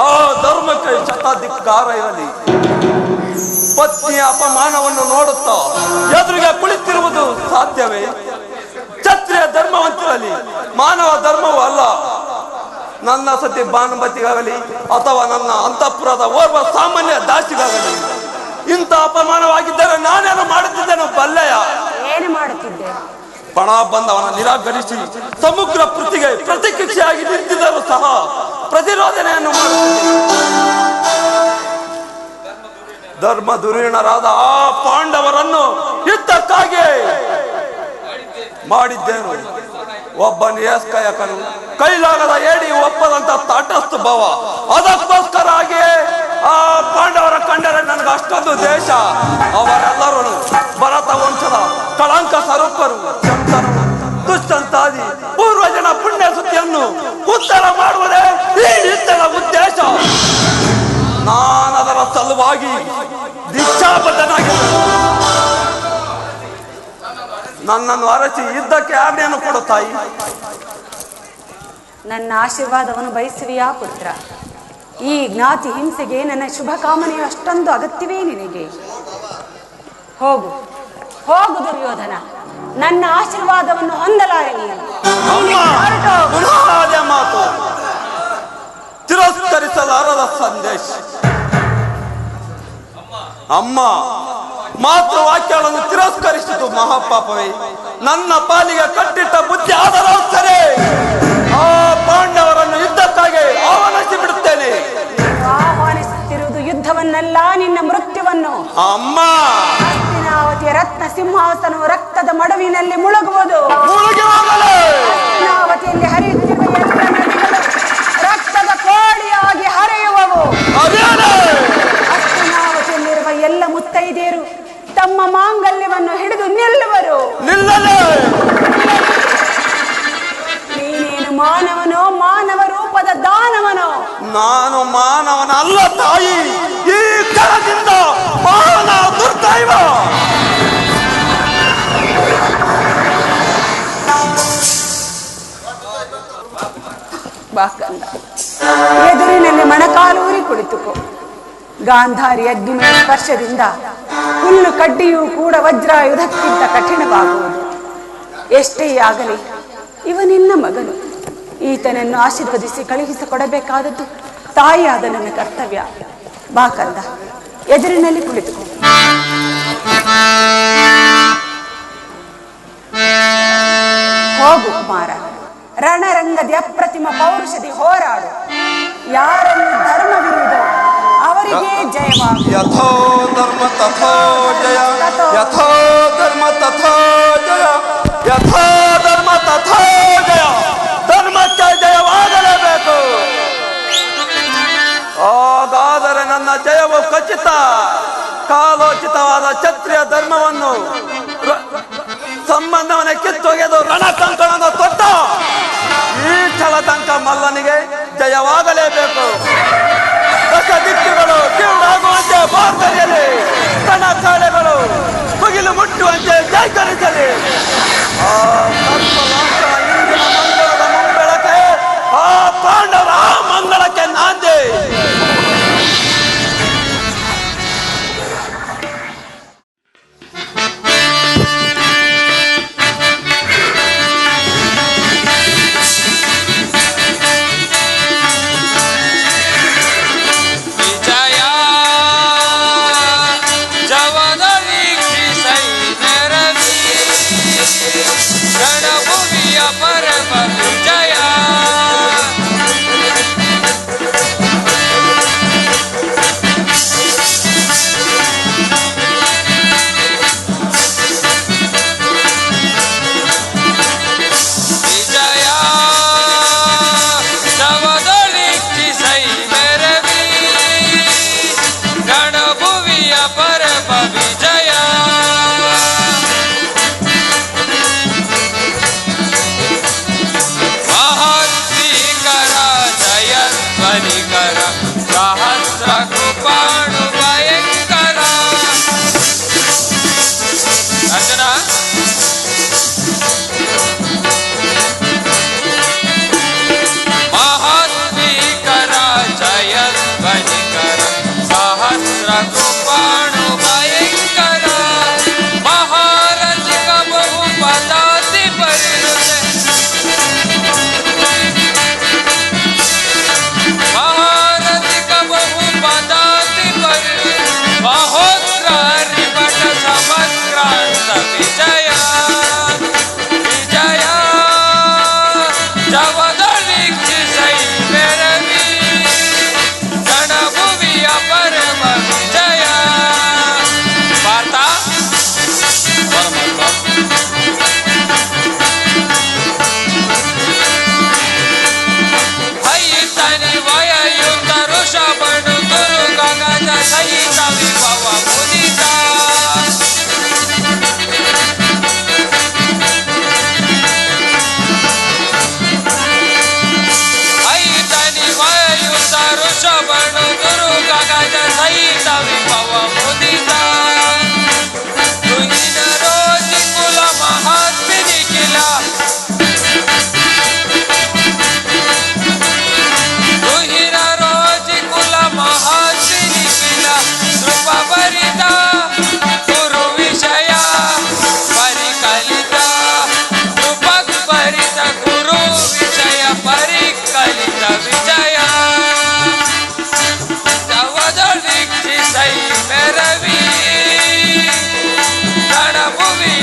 ಆ ಧರ್ಮಕ್ಕೆ ಶತಾಧಿಕಾರ ಇರಲಿ. ಪತ್ನಿಯ ಅಪಮಾನವನ್ನು ನೋಡುತ್ತಾ ಎದುರಿಗೆ ಕುಳಿತಿರುವುದು ಸಾಧ್ಯವೇ? ಕ್ಷತ್ರಿಯ ಧರ್ಮವಂತರಲ್ಲಿ ಮಾನವ ಧರ್ಮವೂ ಅಲ್ಲ. ನನ್ನ ಸತಿ ಭಾನುಮತಿಗಾಗಲಿ ಅಥವಾ ನನ್ನ ಅಂತಃಪುರದ ಓರ್ವ ಸಾಮಾನ್ಯ ದಾಸಿಗಾಗಲಿ ಇಂಥ ಅಪಮಾನವಾಗಿದ್ದರೆ ನಾನೇನು ಮಾಡುತ್ತಿದ್ದೇನೆ ಬಲ್ಲೆಯ? ಏನು ಮಾಡುತ್ತಿದ್ದೆ? ಪಣ ಬಂದವನ ನಿರಾಕರಿಸಿ ಸಮಗ್ರ ಪೃಥ್ವಿಗೆ ಪ್ರತಿಕ್ರಿಯೆಯಾಗಿ ನಿಂತಿದ್ದರೂ ಸಹ ಪ್ರತಿರೋಧನೆಯನ್ನು ಧರ್ಮ ಧುರೀಣರಾದ ಆ ಪಾಂಡವರನ್ನು ಯುದ್ಧಕ್ಕಾಗಿ ಮಾಡಿದ್ದೇನು. ಒಬ್ಬ ನಿಯಸ್ಕಾಯಕನು ಕೈಲಾಗದ ಏಡಿ ಒಪ್ಪದಂತ ತಟಸ್ಥ ಭಾವ. ಅದಕ್ಕೋಸ್ಕರ ಆ ಪಾಂಡವರ ಕಂಡರೆ ನನಗೆ ಅಷ್ಟೊಂದು ದೇಶ. ಅವರೆಲ್ಲರೂ ಭರತ ವಂಶದ ಕಳಂಕ ಸ್ವರೂಪರು. ದುಷ್ಟಂತಾದಿ ಪೂರ್ವಜನ ಪುಣ್ಯ ಸುದ್ದಿಯನ್ನು ಉತ್ತರ ಮಾಡುವುದೇ ಈ ಯುದ್ಧದ ಉದ್ದೇಶ. ನಾನದರ ಸಲುವಾಗಿ ದೀಕ್ಷಾಬದ್ಧನಾಗಿದ್ದೆ. ನನ್ನನ್ನು ಅರಸಿ ಯುದ್ಧಕ್ಕೆ ಆಜ್ಞೆಯನ್ನು ಕೊಡು ತಾಯಿ. ನನ್ನ ಆಶೀರ್ವಾದವನ್ನು ಬಯಸುವಿಯಾ ಪುತ್ರ? ಈ ಜ್ಞಾತಿ ಹಿಂಸೆಗೆ ನನ್ನ ಶುಭ ಕಾಮನೆಯು ಅಷ್ಟೊಂದು ಅಗತ್ಯವೇ ನಿನಗೆ? ಹೋಗು ಹೋಗು ದುರ್ಯೋಧನ, ನನ್ನ ಆಶೀರ್ವಾದವನ್ನು ಹೊಂದಲಾರೆ ನೀನು. ಪುನಃ ಅದೇ ಮಾತು, ತಿರಸ್ಕರಿಸಲಾರದ ಸಂದೇಶ. ಅಮ್ಮ ಮಾತೃವಾಕ್ಯಗಳನ್ನು ತಿರಸ್ಕರಿಸಿತು ಮಹಾಪಾಪವೇ. ನನ್ನ ಪಾಲಿಗೆ ಕಟ್ಟಿಟ್ಟ ಬುದ್ಧಿ ಆದರೂ ಸರಿ, ಆ ಪಾಂಡವರನ್ನು ಯುದ್ಧಕ್ಕಾಗಿ ಆಹ್ವಾನಿಸಿ ಬಿಡುತ್ತೇನೆ. ಆಹ್ವಾನಿಸುತ್ತಿರುವುದು ಯುದ್ಧವನ್ನಲ್ಲ, ನಿನ್ನ ಮೃತ್ಯುವನ್ನು. ಅಮ್ಮ, ಹಸ್ತಿನಾವತಿಯ ರತ್ನ ಸಿಂಹಾಸನವು ರಕ್ತದ ಮಡುವಿನಲ್ಲಿ ಮುಳುಗುವುದು. ಹಸ್ತಿನಾವತಿಯಲ್ಲಿ ಹರಿಯುತ್ತಿರುವ ಎಲ್ಲ ನದಿಗಳು ರಕ್ತದ ಕೋಳಿಯಾಗಿ ಹರಿಯುವವು. ಹಸ್ತಿನಾವತಿಯಲ್ಲಿರುವ ಎಲ್ಲ ಮುತ್ತೈದೆಯರು ತಮ್ಮ ಮಾಂಗಲ್ಯವನ್ನು ಹಿಡಿದು ನಿಲ್ಲುವರು. ನೀನೇನು ಮಾನವನೋ, ಮಾನವ ರೂಪದ ದಾನವನೋ? ನಾನು ಮಾನವನಲ್ಲ ತಾಯಿ, ಈ ಕರದಿಂದ ಮಾನವ ದುರ್ದೈವ. ಬಾಕಂದ ಎದುರಿನಲ್ಲಿ ಮೊಣಕಾಲೂರಿ ಕುಳಿತುಕೋ. ಗಾಂಧಾರಿ ಅಗ್ನಿಮಯ ಸ್ಪರ್ಶದಿಂದ ಹುಲ್ಲು ಕಡ್ಡಿಯೂ ಕೂಡ ವಜ್ರಾಯುಧಕ್ಕಿಂತ ಕಠಿಣವಾಗುವುದು. ಎಷ್ಟೇ ಆಗಲಿ ಇವನಿನ್ನ ಮಗನು. ಈತನನ್ನು ಆಶೀರ್ವದಿಸಿ ಕಳುಹಿಸಿಕೊಡಬೇಕಾದದ್ದು ತಾಯಿಯಾದ ನನ್ನ ಕರ್ತವ್ಯ. ಬಾಕಂದ ಎದುರಿನಲ್ಲಿ ಕುಳಿತುಕೋ. ಹೋಗು ಕುಮಾರ, ರಣರಂಗದ ಅಪ್ರತಿಮ ಪೌರುಷದಿ ಹೋರಾಡು. ಯಾರನ್ನು ಧರ್ಮವಿರುವುದೋ ಅವರಿಗೆ ಜಯವಾಗು. ಯಥೋ ಧರ್ಮ ತಥೋ ಜಯ, ಯಥೋ ಧರ್ಮ ತಥೋ ಜಯ, ಯಥೋ ಧರ್ಮ ತಥೋ ಜಯ. ಧರ್ಮಕ್ಕೆ ಜಯವಾಗಲೇಬೇಕು. ಹಾಗಾದರೆ ನನ್ನ ಜಯವು ಖಚಿತ. ಕಾಲೋಚಿತವಾದ ಕ್ಷತ್ರಿಯ ಧರ್ಮವನ್ನು ಸಂಬಂಧವನ್ನೇ ಕಿತ್ತೊಗೆದು ರಣಕಂಕಣದ ತೊಟ್ಟ ಈ ಛಲತಂಕ ಮಲ್ಲನಿಗೆ ಜಯವಾಗಲೇಬೇಕು. ದಶ ದಿಕ್ಕುಗಳು ಕಿವುಡಾಗುವಂತೆ ಬಾರ್ತರಿಯಲಿ, ಕಣ ಕಾಳೆಗಳು ಮುಗಿಲು ಮುಟ್ಟುವಂತೆ ಜೈಕರಿಸಲಿ. ಆ ಇಂದಿನ ಮಂಗಳದ ಮುಂಬೆಳಕೆ, ಆ ಪಾಂಡವರ ಮಂಗಳಕ್ಕೆ ನಾಂದಿ.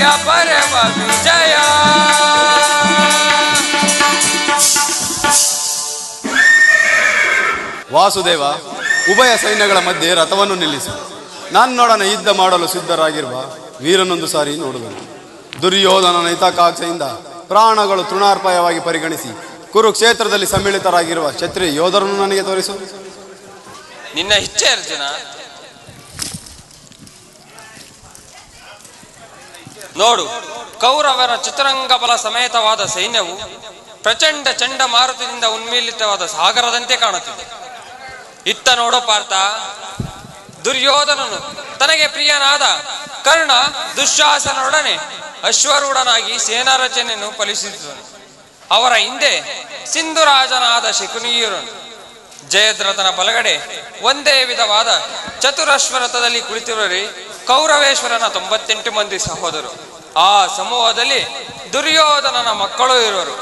ಕಲಿಯ ಪರಮ ವಿಜಯ. ವಾಸುದೇವ, ಉಭಯ ಸೈನ್ಯಗಳ ಮಧ್ಯೆ ರಥವನ್ನು ನಿಲ್ಲಿಸಿ ನನ್ನೊಡನೆ ಯುದ್ಧ ಮಾಡಲು ಸಿದ್ಧರಾಗಿರುವ ವೀರನೊಂದು ಸಾರಿ ನೋಡುವನು. ದುರ್ಯೋಧನನ ಹಿತಕಾಂಕ್ಷೆಯಿಂದ ಪ್ರಾಣಗಳು ತೃಣಾರ್ಪಾಯವಾಗಿ ಪರಿಗಣಿಸಿ ಕುರುಕ್ಷೇತ್ರದಲ್ಲಿ ಸಮ್ಮಿಳಿತರಾಗಿರುವ ಕ್ಷತ್ರಿಯ ಯೋಧರನ್ನು ನನಗೆ ತೋರಿಸು. ನಿನ್ನ ಇಚ್ಛೆ ಅರ್ಜುನ. ನೋಡು, ಕೌರವರ ಚತುರಂಗ ಬಲ ಸಮೇತವಾದ ಸೈನ್ಯವು ಪ್ರಚಂಡ ಚಂಡಮಾರುತದಿಂದ ಉನ್ಮೀಲಿತವಾದ ಸಾಗರದಂತೆ ಕಾಣುತ್ತಿದೆ. ಇತ್ತ ನೋಡು ಪಾರ್ಥ, ದುರ್ಯೋಧನನು ತನಗೆ ಪ್ರಿಯನಾದ ಕರ್ಣ ದುಶ್ಯಾಸನರೊಡನೆ ಅಶ್ವರೂಢನಾಗಿ ಸೇನಾ ರಚನೆಯನ್ನು ಫಲಿಸಿದನು. ಅವರ ಹಿಂದೆ ಸಿಂಧುರಾಜನಾದ ಶಕುನೀಯರನು ಜಯದ್ರಥನ ಬಲಗಡೆ ಒಂದೇ ವಿಧವಾದ ಚತುರಶ್ವರಥದಲ್ಲಿ ಕುಳಿತಿರುವರೆ ಕೌರವೇಶ್ವರನ 98 ಮಂದಿ ಸಹೋದರರು. ಆ ಸಮೂಹದಲ್ಲಿ ದುರ್ಯೋಧನನ ಮಕ್ಕಳು ಇರುವರು.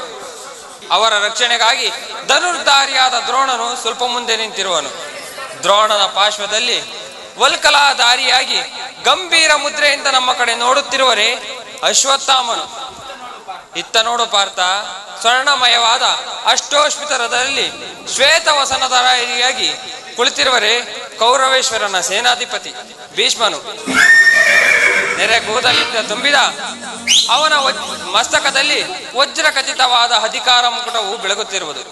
ಅವರ ರಕ್ಷಣೆಗಾಗಿ ಧನುರ್ಧಾರಿಯಾದ ದ್ರೋಣನು ಸ್ವಲ್ಪ ಮುಂದೆ ನಿಂತಿರುವನು. ದ್ರೋಣನ ಪಾರ್ಶ್ವದಲ್ಲಿ ವಲ್ಕಲಾಧಾರಿಯಾಗಿ ಗಂಭೀರ ಮುದ್ರೆಯಿಂದ ನಮ್ಮ ಕಡೆ ನೋಡುತ್ತಿರುವರೆ ಅಶ್ವತ್ಥಾಮನು. ಇತ್ತ ನೋಡು ಪಾರ್ಥ, ಸ್ವರ್ಣಮಯವಾದ ಅಷ್ಟೋಷ್ಮಿತ ರಥದಲ್ಲಿ ಶ್ವೇತವಸನಧಾರಿಯಾಗಿ ಕುಳಿತಿರುವರೆ ಕೌರವೇಶ್ವರನ ಸೇನಾಧಿಪತಿ ಭೀಷ್ಮನು. ನೆರೆಗೂದಲಿಂದ ತುಂಬಿದ ಅವನ ಮಸ್ತಕದಲ್ಲಿ ವಜ್ರ ಖಚಿತವಾದ ಅಧಿಕಾರ ಮುಕುಟವು ಬೆಳಗುತ್ತಿರುವುದು.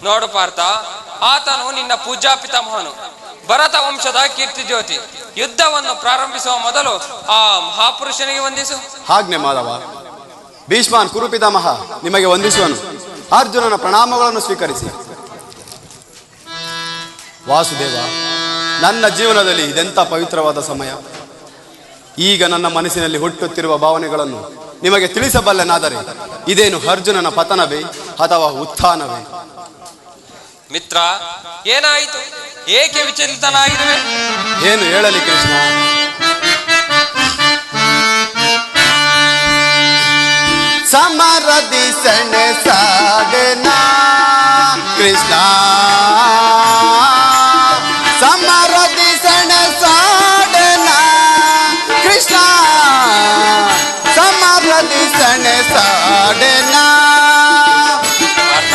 ನೋಡು ಪಾರ್ಥ, ಆತನು ನಿನ್ನ ಪೂಜಾ ಪಿತಾಮಹನು, ಭರತ ವಂಶದ ಕೀರ್ತಿ ಜ್ಯೋತಿ. ಯುದ್ಧವನ್ನು ಪ್ರಾರಂಭಿಸುವ ಮೊದಲು ಆ ಮಹಾಪುರುಷನಿಗೆ ವಂದಿಸು. ಆಜ್ಞೆ ಮಾಧವ. ಭೀಷ್ಮಾನ್ ಕುರುಪಿತಾಮಹ ನಿಮಗೆ ವಂದಿಸುವನು. ಅರ್ಜುನನ ಪ್ರಣಾಮಗಳನ್ನು ಸ್ವೀಕರಿಸಿ. ವಾಸುದೇವ, ನನ್ನ ಜೀವನದಲ್ಲಿ ಇದೆಂಥ ಪವಿತ್ರವಾದ ಸಮಯ. ಈಗ ನನ್ನ ಮನಸ್ಸಿನಲ್ಲಿ ಹುಟ್ಟುತ್ತಿರುವ ಭಾವನೆಗಳನ್ನು ನಿಮಗೆ ತಿಳಿಸಬಲ್ಲೆನಾದರೆ ಇದೇನು ಅರ್ಜುನನ ಪತನವೇ ಅಥವಾ ಉತ್ಥಾನವೇ? ಮಿತ್ರ, ಏನಾಯಿತು? ಏಕೆ ವಿಚಲಿತನಾಗಿರುವೆ? ಏನು ಹೇಳಲಿ ಕೃಷ್ಣ? ಸಮರದಿ ಸೆಣಸಾಡೆನ ಕೃಷ್ಣ, ಸಮರದಿ ಸೆಣಸಾಡೆನ ಕೃಷ್ಣ, ಸಮರದಿ ಸೆಣಸಾಡೆನ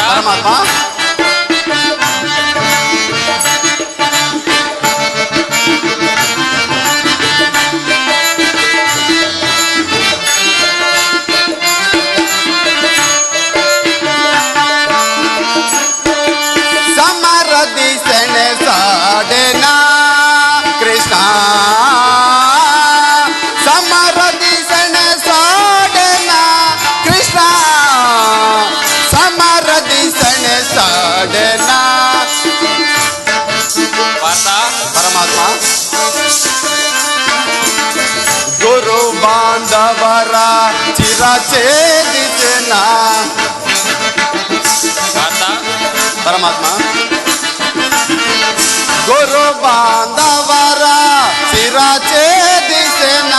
ಪರಮಾತ್ಮ. ಪರಮಾತ್ಮ, ಗುರು ಬಾಂಧವರ ಚಿರಛೇದಿಸನ ಪರಮಾತ್ಮ, ಗುರು ಬಾಂಧವರ ಚಿರಛೇದಿಸನ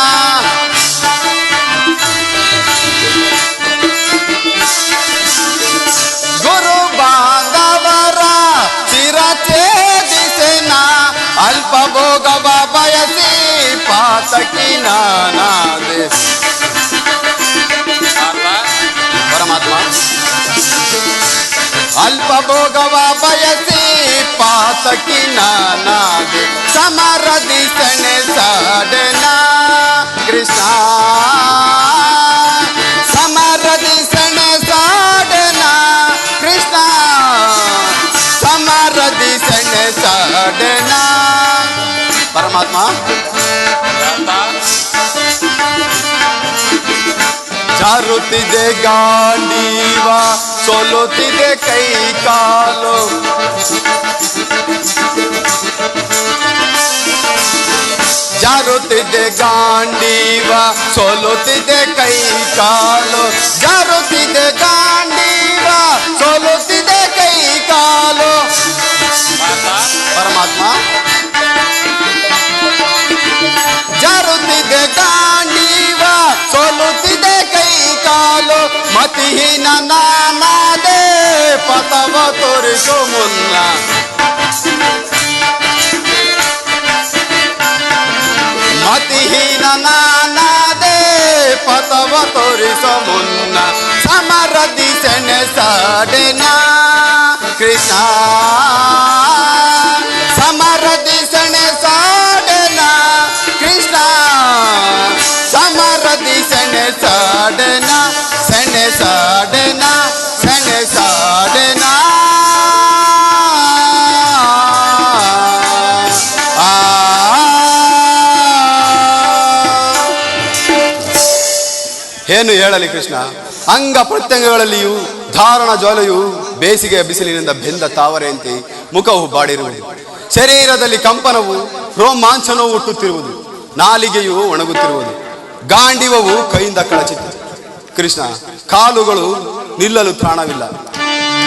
ಗುರು ಬಾಂಧವರ ಚಿರಛೇದಿಸನ ಅಲ್ಪ ಭೋಗವ ಬಯಸಿ ಪಾತಕಿ ನಾನಾದೆ ಪರಮಾತ್ಮ, ಅಲ್ಪ ಭೋಗವ ಬಯಸಿ ಪಾತಕಿ ನಾನಾದೆ ಸಮರದಿ ಸೆಣಸಾಡೆನ ಕೃಷ್ಣ, ಸಮರದಿ ಸೆಣಸಾಡೆನ ಕೃಷ್ಣ, ಸಮರದಿ ಸೆಣಸಾಡೆನ ಪರಮಾತ್ಮ. ಜಾರುತ್ತಿದೆ ಗಾಂಡೀವ, ಸೋಲುತ್ತಿದೆ ಕೈ ಕಾಲು, ಜಾರುತ್ತಿದೆ ಗಾಂಡೀವ, ಸೋಲುತ್ತಿದೆ ಕೈ ಕಾಲು, ಜಾರುತ್ತಿದೆ ಗಾಂಡೀವ, ಸೋಲುತ್ತಿದೆ ಕೈ ಕಾಲು ಪರಮಾತ್ಮ. ಜಾರುತ್ತಿದೆ ಗಾಂಡೀವ, ಸೋಲುತ್ತಿದೆ ಕೈ ಕಾಲು, ಮತಿಹೀನ ನಾನಾದೆ ಪಥವ ತೋರಿಸು ಮುನ್ನ, ಮತಿಹೀನ ನಾನಾದೆ ಪಥ ಸೆಣಸಾಡೆನಾ ಕೃಷ್ಣ ಸಮರದಿ ಸೆಣಸಾಡೆನಾ ಕೃಷ್ಣ ಸಮರದಿ ಸೆಣಸಾಡೆನಾ ಸೆಣಸಾಡೆನಾ ಸೆಣಸಾಡೆನಾ ಏನು ಹೇಳಲಿ ಕೃಷ್ಣ, ಅಂಗ ಪ್ರತ್ಯಂಗಗಳಲ್ಲಿಯೂ ಧಾರಣ ಜ್ವಾಲೆಯು ಬೇಸಿಗೆಯ ಬಿಸಿಲಿನಿಂದ ಬೆಂದ ತಾವರೆಯಂತೆ ಮುಖವು ಬಾಡಿರುವುದು, ಶರೀರದಲ್ಲಿ ಕಂಪನವು ರೋಮಾಂಚನವು ಹುಟ್ಟುತ್ತಿರುವುದು, ನಾಲಿಗೆಯು ಒಣಗುತ್ತಿರುವುದು, ಗಾಂಡಿವವು ಕೈಯಿಂದ ಕಳಚಿತ್ತು ಕೃಷ್ಣ, ಕಾಲುಗಳು ನಿಲ್ಲಲು ಪ್ರಾಣವಿಲ್ಲ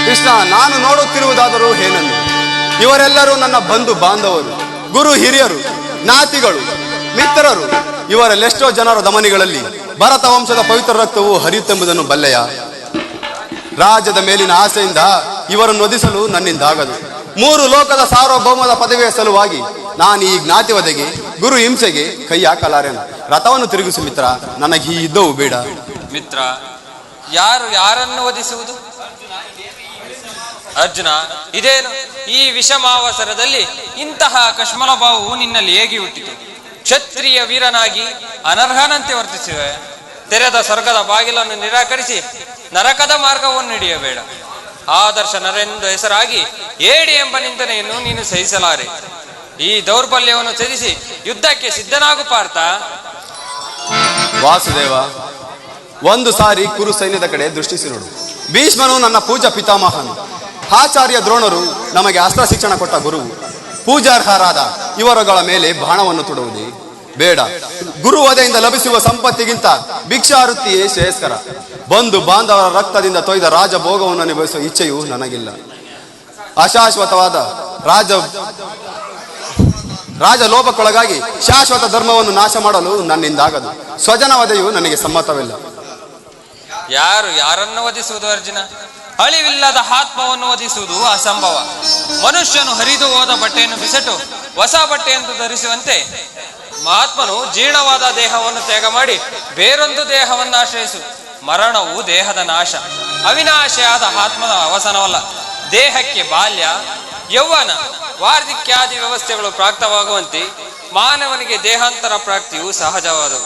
ಕೃಷ್ಣ. ನಾನು ನೋಡುತ್ತಿರುವುದಾದರೂ ಏನೆಂದು, ಇವರೆಲ್ಲರೂ ನನ್ನ ಬಂಧು ಬಾಂಧವರು, ಗುರು ಹಿರಿಯರು, ನಾತಿಗಳು, ಮಿತ್ರರು. ಇವರಲ್ಲೆಷ್ಟೋ ಜನರ ಧಮನಿಗಳಲ್ಲಿ ಭರತ ವಂಶದ ಪವಿತ್ರ ರಕ್ತವು ಹರಿಯುತ್ತೆಂಬುದನ್ನು ಬಲ್ಲೆಯ. ರಾಜ್ಯದ ಮೇಲಿನ ಆಸೆಯಿಂದ ಇವರನ್ನು ಒದಿಸಲು ನನ್ನಿಂದಾಗದು. 3 ಲೋಕದ ಸಾರ್ವಭೌಮದ ಪದವಿಯ ಸಲುವಾಗಿ ನಾನು ಈ ಜ್ಞಾತಿವದೆಗೆ ಗುರು ಹಿಂಸೆಗೆ ಕೈ ಹಾಕಲಾರೆನು. ರಥವನ್ನು ತಿರುಗಿಸು ಮಿತ್ರ, ನನಗೆ ಈ ಯುದ್ಧವು ಬೇಡ. ಮಿತ್ರ, ಯಾರು ಯಾರನ್ನು ವಧಿಸುವುದು? ಅರ್ಜುನ, ಇದೇನು ಈ ವಿಷಮಾವಸರದಲ್ಲಿ ಇಂತಹ ಕಶ್ಮಲಭಾವವು ನಿನ್ನಲ್ಲಿ ಹೇಗೆ ಹುಟ್ಟಿತು? ಕ್ಷತ್ರಿಯ ವೀರನಾಗಿ ಅನರ್ಹನಂತೆ ವರ್ತಿಸಿವೆ. ತೆರೆದ ಸ್ವರ್ಗದ ಬಾಗಿಲನ್ನು ನಿರಾಕರಿಸಿ ನರಕದ ಮಾರ್ಗವನ್ನು ಹಿಡಿಯಬೇಡ. ಆದರ್ಶ ನರೆಂದು ಹೆಸರಾಗಿ ಏಡಿ ಎಂಬ ನಿಂದನೆಯನ್ನು ನೀನು ಸಹಿಸಲಾರೆ. ಈ ದೌರ್ಬಲ್ಯವನ್ನು ತ್ಯಜಿಸಿ ಯುದ್ಧಕ್ಕೆ ಸಿದ್ಧನಾಗು ಪಾರ್ಥ. ವಾಸುದೇವ, ಒಂದು ಸಾರಿ ಕುರು ಸೈನ್ಯದ ಕಡೆ ದೃಷ್ಟಿಸಿ ನೋಡು. ಭೀಷ್ಮನು ನನ್ನ ಪೂಜಾ ಪಿತಾಮಹನು, ಆಚಾರ್ಯ ದ್ರೋಣರು ನಮಗೆ ಅಸ್ತ್ರ ಶಿಕ್ಷಣ ಕೊಟ್ಟ ಗುರುವು. ಪೂಜಾರ್ಹರಾದ ಇವರುಗಳ ಮೇಲೆ ಬಾಣವನ್ನು ತೊಡುವುದೇ ಬೇಡ. ಗುರುವಧೆಯಿಂದ ಲಭಿಸುವ ಸಂಪತ್ತಿಗಿಂತ ಭಿಕ್ಷಾವೃತ್ತಿಯೇ ಶ್ರೇಯಸ್ಕರ. ಬಂಧು ಬಾಂಧವರ ರಕ್ತದಿಂದ ತೊಯ್ದ ರಾಜಭೋಗವನ್ನು ಅನುಭವಿಸುವ ಇಚ್ಛೆಯು ನನಗಿಲ್ಲ. ಅಶಾಶ್ವತವಾದ ರಾಜಲೋಭಕ್ಕೊಳಗಾಗಿ ಶಾಶ್ವತ ಧರ್ಮವನ್ನು ನಾಶ ಮಾಡಲು ನನ್ನಿಂದಾಗದು. ಸ್ವಜನ ವಧೆಯು ನನಗೆ ಸಮ್ಮತವಿಲ್ಲ. ಯಾರು ಯಾರನ್ನು ವಧಿಸುವುದು ಅರ್ಜುನ? ಅಳಿವಿಲ್ಲದ ಆತ್ಮವನ್ನು ವಧಿಸುವುದು ಅಸಂಭವ. ಮನುಷ್ಯನು ಹರಿದು ಹೋದ ಬಟ್ಟೆಯನ್ನು ಬಿಸಟು ಹೊಸ ಬಟ್ಟೆಯನ್ನು ಧರಿಸುವಂತೆ ಮಹಾತ್ಮನು ಜೀರ್ಣವಾದ ದೇಹವನ್ನು ತ್ಯಾಗ ಮಾಡಿ ಬೇರೊಂದು ದೇಹವನ್ನು ಆಶ್ರಯಿಸು. ಮರಣವು ದೇಹದ ನಾಶ, ಅವಿನಾಶಿಯಾದ ಆತ್ಮದ ಅವಸಾನವಲ್ಲ. ದೇಹಕ್ಕೆ ಬಾಲ್ಯ, ಯೌವನ, ವಾರ್ಧಕ್ಯಾದಿ ವ್ಯವಸ್ಥೆಗಳು ಪ್ರಾಪ್ತವಾಗುವಂತೆ ಮಾನವನಿಗೆ ದೇಹಾಂತರ ಪ್ರಾಪ್ತಿಯು ಸಹಜವಾದವು.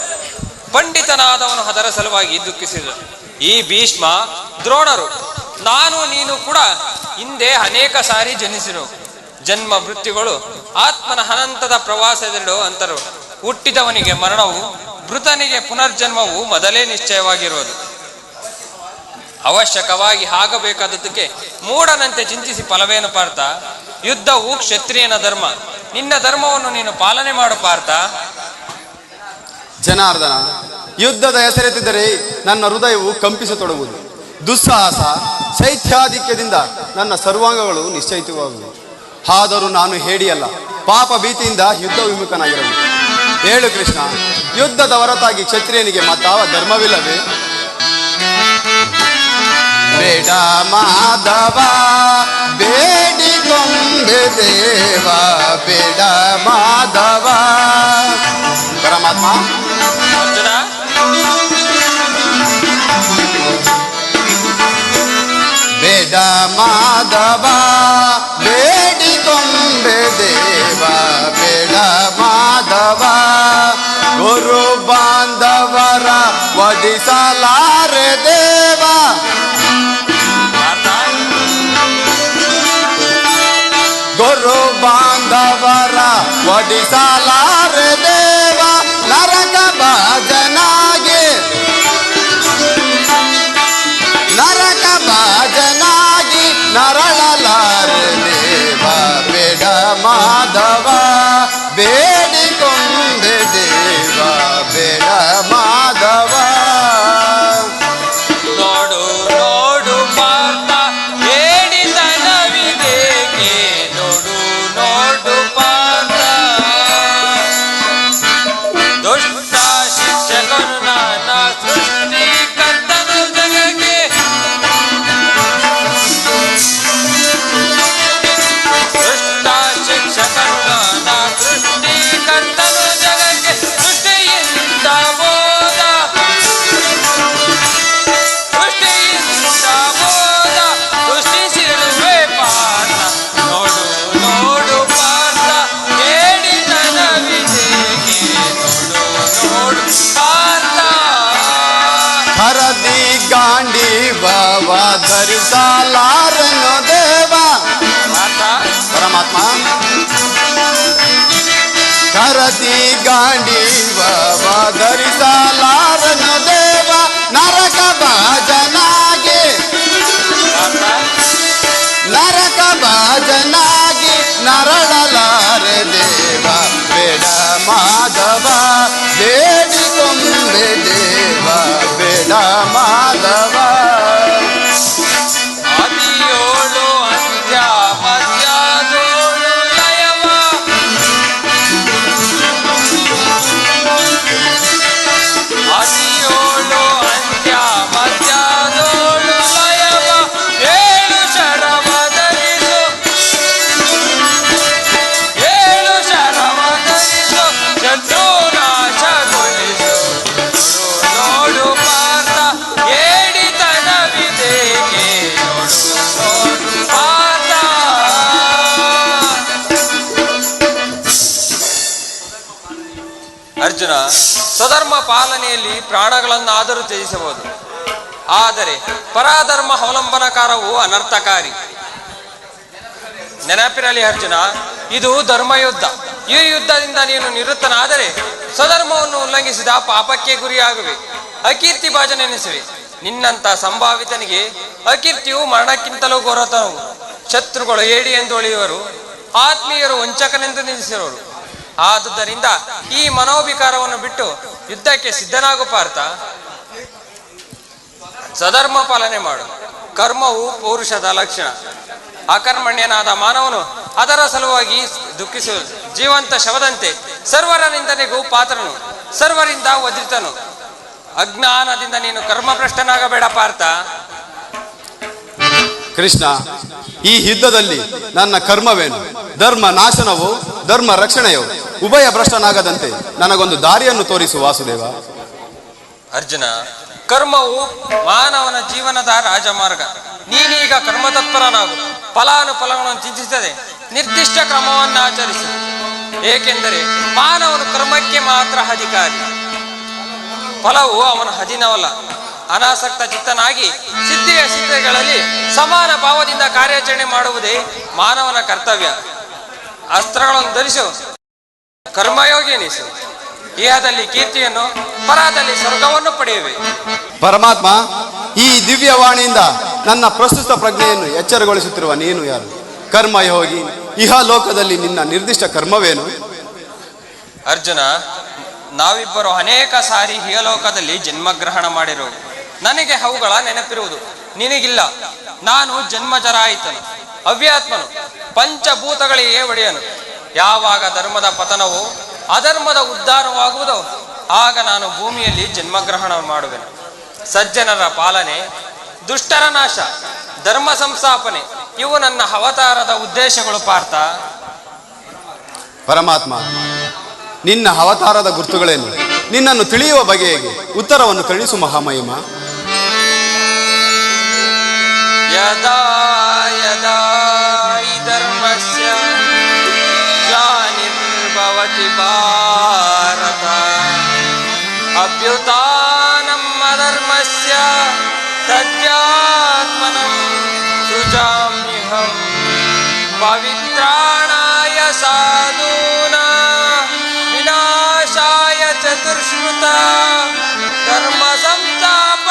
ಪಂಡಿತನಾದವನು ಅದರ ಸಲುವಾಗಿ ದುಃಖಿಸಿದರು. ಈ ಭೀಷ್ಮ ದ್ರೋಣರು ನಾನು ನೀನು ಕೂಡ ಹಿಂದೆ ಅನೇಕ ಸಾರಿ ಜನಿಸಿರು. ಜನ್ಮ ಮೃತ್ಯುಗಳು ಆತ್ಮನ ಅನಂತದ ಪ್ರವಾಸದೆರಡು ಅಂತರು. ಹುಟ್ಟಿದವನಿಗೆ ಮರಣವು, ಮೃತನಿಗೆ ಪುನರ್ಜನ್ಮವು ಮೊದಲೇ ನಿಶ್ಚಯವಾಗಿರುವುದು. ಅವಶ್ಯಕವಾಗಿ ಆಗಬೇಕಾದದ್ದಕ್ಕೆ ಮೂಢನಂತೆ ಚಿಂತಿಸಿ ಫಲವೇನು ಪಾರ್ಥ? ಯುದ್ಧವು ಕ್ಷತ್ರಿಯನ ಧರ್ಮ. ನಿನ್ನ ಧರ್ಮವನ್ನು ನೀನು ಪಾಲನೆ ಮಾಡು ಪಾರ್ಥ. ಜನಾರ್ದನ, ಯುದ್ಧದ ಹೆಸರೆತ್ತಿದ್ದರೆ ನನ್ನ ಹೃದಯವು ಕಂಪಿಸತೊಡಗುವುದು. ದುಸ್ಸಾಹಸ ಶೈತ್ಯಾಧಿಕ್ಯದಿಂದ ನನ್ನ ಸರ್ವಾಂಗಗಳು ನಿಶ್ಚಯಿತವಾಗುವುದು. ಆದರೂ ನಾನು ಹೇಡಿಯಲ್ಲ, ಪಾಪ ಭೀತಿಯಿಂದ ಯುದ್ಧ ವಿಮುಖನಾಗಿರಲು. ಹೇಳು ಕೃಷ್ಣ, ಯುದ್ಧದ ಹೊರತಾಗಿ ಕ್ಷತ್ರಿಯನಿಗೆ ಮತ್ತಾವ ಧರ್ಮವಿಲ್ಲವೇ? ಬೇಡ ಮಾಧವ ಬೇಡಿಕೊಂಡೆ ದೇವ, ಬೇಡ ಮಾಧವ. ಪರಮಾತ್ಮ, ಅರ್ಜುನ, ಬೇಡ ಮಾಧವ ಬೇಡಿಕೊಂಡೆ ದೇವ, ಬೇಡ ಮಾಧವ. ಗುರು ಬಾಂಧವರ ವಧಿಸಲಾರೆ ದೇವ. ಗುರು ಬಾಂಧವರ ವಧಿಸಲಾರೆ ದೇವ. ನರಕ ಭಾಜನಾಗಿ, ನರಕ ಭಾಜನಾಗಿ ನರಳಲಾರೆ ದೇವ. ಬೇಡ ಮಾಧವ ಬೇಡಿಕೊಂಡೆ ದೇವ, ಬೇಡ ಮಾಧವ. ನೋಡು ನೋಡು ಪಾರ್ಥ ಹೇಳಿದನವಿದೇಕೆ? ನೋಡು ನೋಡು ಪಾರ್ಥ. ಧರಿಸಲಾರನು ದೇವ. ಪಾರ್ಥ, ಪರಮಾತ್ಮ ಕರತಿ ಗಾಂಡೀವ ಧರಿಸಲಾರನು ದೇವ. ನರಕ ಭಾಜನಾಗಿ ಪಾರ್ಥ, ನರಕ ಭಾಜನಾಗಿ ನರಳಲಾರೆ ದೇವ. ಬೇಡ ಮಾಧವ ಬೇಡಿಕೊಂಬೆ ದೇವ. ಬೇಡ ಮಾಧವ ಆದಿಯೋಳು ಅಂತ್ಯ ಮಧ್ಯಾದೋಳು ಲಯವ. ಆದಿಯೋಳು ಅಂತ್ಯ ಮಧ್ಯಾದೋಳು ಲಯವ. ಏಳು ಶರವ ಧರಿಸು, ಏಳು ಶರವ ಧರಿಸು, ಶತ್ರುನಾಶಗೊಳಿಸು. ನೋಡು ನೋಡು ಪಾರ್ಥ, ಏಡಿತನವಿದೇಕೆ? ನೋಡು ನೋಡು ಪಾರ್ಥ. ಅರ್ಜುನ, ಸ್ವಧರ್ಮ ಪಾಲನೆಯಲ್ಲಿ ಪ್ರಾಣಗಳನ್ನಾದರೂ ತ್ಯಜಿಸಬಹುದು, ಆದರೆ ಪರಾಧರ್ಮ ಅವಲಂಬನಕಾರವು ಅನರ್ಥಕಾರಿ. ನೆನಪಿರಲಿ ಅರ್ಜುನ, ಇದು ಧರ್ಮಯುದ್ಧ. ಈ ಯುದ್ಧದಿಂದ ನೀನು ನಿವೃತ್ತನಾದರೆ ಸ್ವಧರ್ಮವನ್ನು ಉಲ್ಲಂಘಿಸಿದ ಪಾಪಕ್ಕೆ ಗುರಿಯಾಗುವೆ, ಅಕೀರ್ತಿ ಭಾಜನೆನಿಸುವೆ. ನಿನ್ನಂತ ಸಂಭಾವಿತನಿಗೆ ಅಕೀರ್ತಿಯು ಮರಣಕ್ಕಿಂತಲೂ ಘೋರತನವು. ಶತ್ರುಗಳು ಏಡಿ ಎಂದು ಒಳೆಯುವರು, ಆತ್ಮೀಯರು ವಂಚಕನೆಂದು ನಿಲ್ಲಿಸಿರುವರು. ಆದುದರಿಂದ ಈ ಮನೋವಿಕಾರವನ್ನು ಬಿಟ್ಟು ಯುದ್ಧಕ್ಕೆ ಸಿದ್ಧನಾಗು ಪಾರ್ಥ. ಸಧರ್ಮ ಪಾಲನೆ ಮಾಡು. ಕರ್ಮವು ಪೌರುಷದ ಲಕ್ಷಣ. ಅಕರ್ಮಣ್ಯನಾದ ಮಾನವನು ಅದರ ಸಲುವಾಗಿ ದುಃಖಿಸುವುದು. ಜೀವಂತ ಶವದಂತೆ ಸರ್ವರ ನಿಂದನೆಗೂ ಪಾತ್ರನು, ಸರ್ವರಿಂದ ವಜ್ರಿತನು. ಅಜ್ಞಾನದಿಂದ ನೀನು ಕರ್ಮಭ್ರಷ್ಟನಾಗಬೇಡ ಪಾರ್ಥ. ಕೃಷ್ಣ, ಈ ಯುದ್ಧದಲ್ಲಿ ನನ್ನ ಕರ್ಮವೇನು? ಧರ್ಮ ನಾಶನವೋ ಧರ್ಮ ರಕ್ಷಣೆಯೋ? ಉಭಯ ಭ್ರಷ್ಟನಾಗದಂತೆ ನನಗೊಂದು ದಾರಿಯನ್ನು ತೋರಿಸು ವಾಸುದೇವ. ಅರ್ಜುನ, ಕರ್ಮವು ಮಾನವನ ಜೀವನದ ರಾಜಮಾರ್ಗ. ನೀನೀಗ ಕರ್ಮತತ್ಪರನಾಗು. ಫಲಾನುಫಲಗಳನ್ನು ಚಿಂತಿಸದೆ ನಿರ್ದಿಷ್ಟ ಕ್ರಮವನ್ನು ಆಚರಿಸು. ಏಕೆಂದರೆ ಮಾನವನು ಕರ್ಮಕ್ಕೆ ಮಾತ್ರ ಅಧಿಕಾರಿ, ಫಲವು ಅವನ ಅಧೀನವಲ್ಲ. ಅನಾಸಕ್ತ ಚಿತ್ತನಾಗಿ ಸಿದ್ಧಿಯ ಸಿದ್ಧಿಗಳಲ್ಲಿ ಸಮಾನ ಭಾವದಿಂದ ಕಾರ್ಯಾಚರಣೆ ಮಾಡುವುದೇ ಮಾನವನ ಕರ್ತವ್ಯ. ಅಸ್ತ್ರಗಳನ್ನು ಧರಿಸು, ಕರ್ಮಯೋಗಿ ಎನಿಸು. ಇಹದಲ್ಲಿ ಕೀರ್ತಿಯನ್ನು, ಪರದಲ್ಲಿ ಸ್ವರ್ಗವನ್ನು ಪಡೆಯುವೆ. ಪರಮಾತ್ಮ, ಈ ದಿವ್ಯವಾಣಿಯಿಂದ ನನ್ನ ಪ್ರಸ್ತುತ ಪ್ರಜ್ಞೆಯನ್ನು ಎಚ್ಚರಗೊಳಿಸುತ್ತಿರುವ ನೀನು ಯಾರು? ಕರ್ಮಯೋಗಿ, ಇಹ ಲೋಕದಲ್ಲಿ ನಿನ್ನ ನಿರ್ದಿಷ್ಟ ಕರ್ಮವೇನು? ಅರ್ಜುನ, ನಾವಿಬ್ಬರು ಅನೇಕ ಸಾರಿ ಇಹಲೋಕದಲ್ಲಿ ಜನ್ಮಗ್ರಹಣ ಮಾಡಿರುವುದು. ನನಗೆ ಅವುಗಳ ನೆನಪಿರುವುದು, ನಿನಗಿಲ್ಲ. ನಾನು ಜನ್ಮಜರಾಯಿತನು, ಅವ್ಯಾತ್ಮನು, ಪಂಚಭೂತಗಳಿಗೆ ಒಡೆಯನು. ಯಾವಾಗ ಧರ್ಮದ ಪತನವೋ ಅಧರ್ಮದ ಉದ್ಧಾರವಾಗುವುದೋ ಆಗ ನಾನು ಭೂಮಿಯಲ್ಲಿ ಜನ್ಮಗ್ರಹಣ ಮಾಡುವೆನು. ಸಜ್ಜನರ ಪಾಲನೆ, ದುಷ್ಟರ ನಾಶ, ಧರ್ಮ ಸಂಸ್ಥಾಪನೆ ಇವು ನನ್ನ ಅವತಾರದ ಉದ್ದೇಶಗಳು ಪಾರ್ಥ. ಪರಮಾತ್ಮ, ನಿನ್ನ ಅವತಾರದ ಗುರುತುಗಳೇನು? ನಿನ್ನನ್ನು ತಿಳಿಯುವ ಬಗೆಗೆ ಉತ್ತರವನ್ನು ತಿಳಿಸು ಮಹಾಮಹಿಮ. ಯದಾ ಯದಾ ಹಿ ಧರ್ಮಸ್ಯ ಗ್ಲಾನಿರ್ಭವತಿ ಭಾರತ ಅಭ್ಯುತ್ಥಾನಂ ಅಧರ್ಮಸ್ಯ ತದ್ಯಾತ್ಮನಂ ಸೃಜಾಮ್ಯಹಂ ಪವಿತ್ರಾಣಾಯ ಸಾಧೂನಾಂ ವಿನಾಶಾಯ ಚತುರ್ಶ್ರುತ ಧರ್ಮ ಸಂಸ್ಥಾಪನಾರ್ಥಾಯ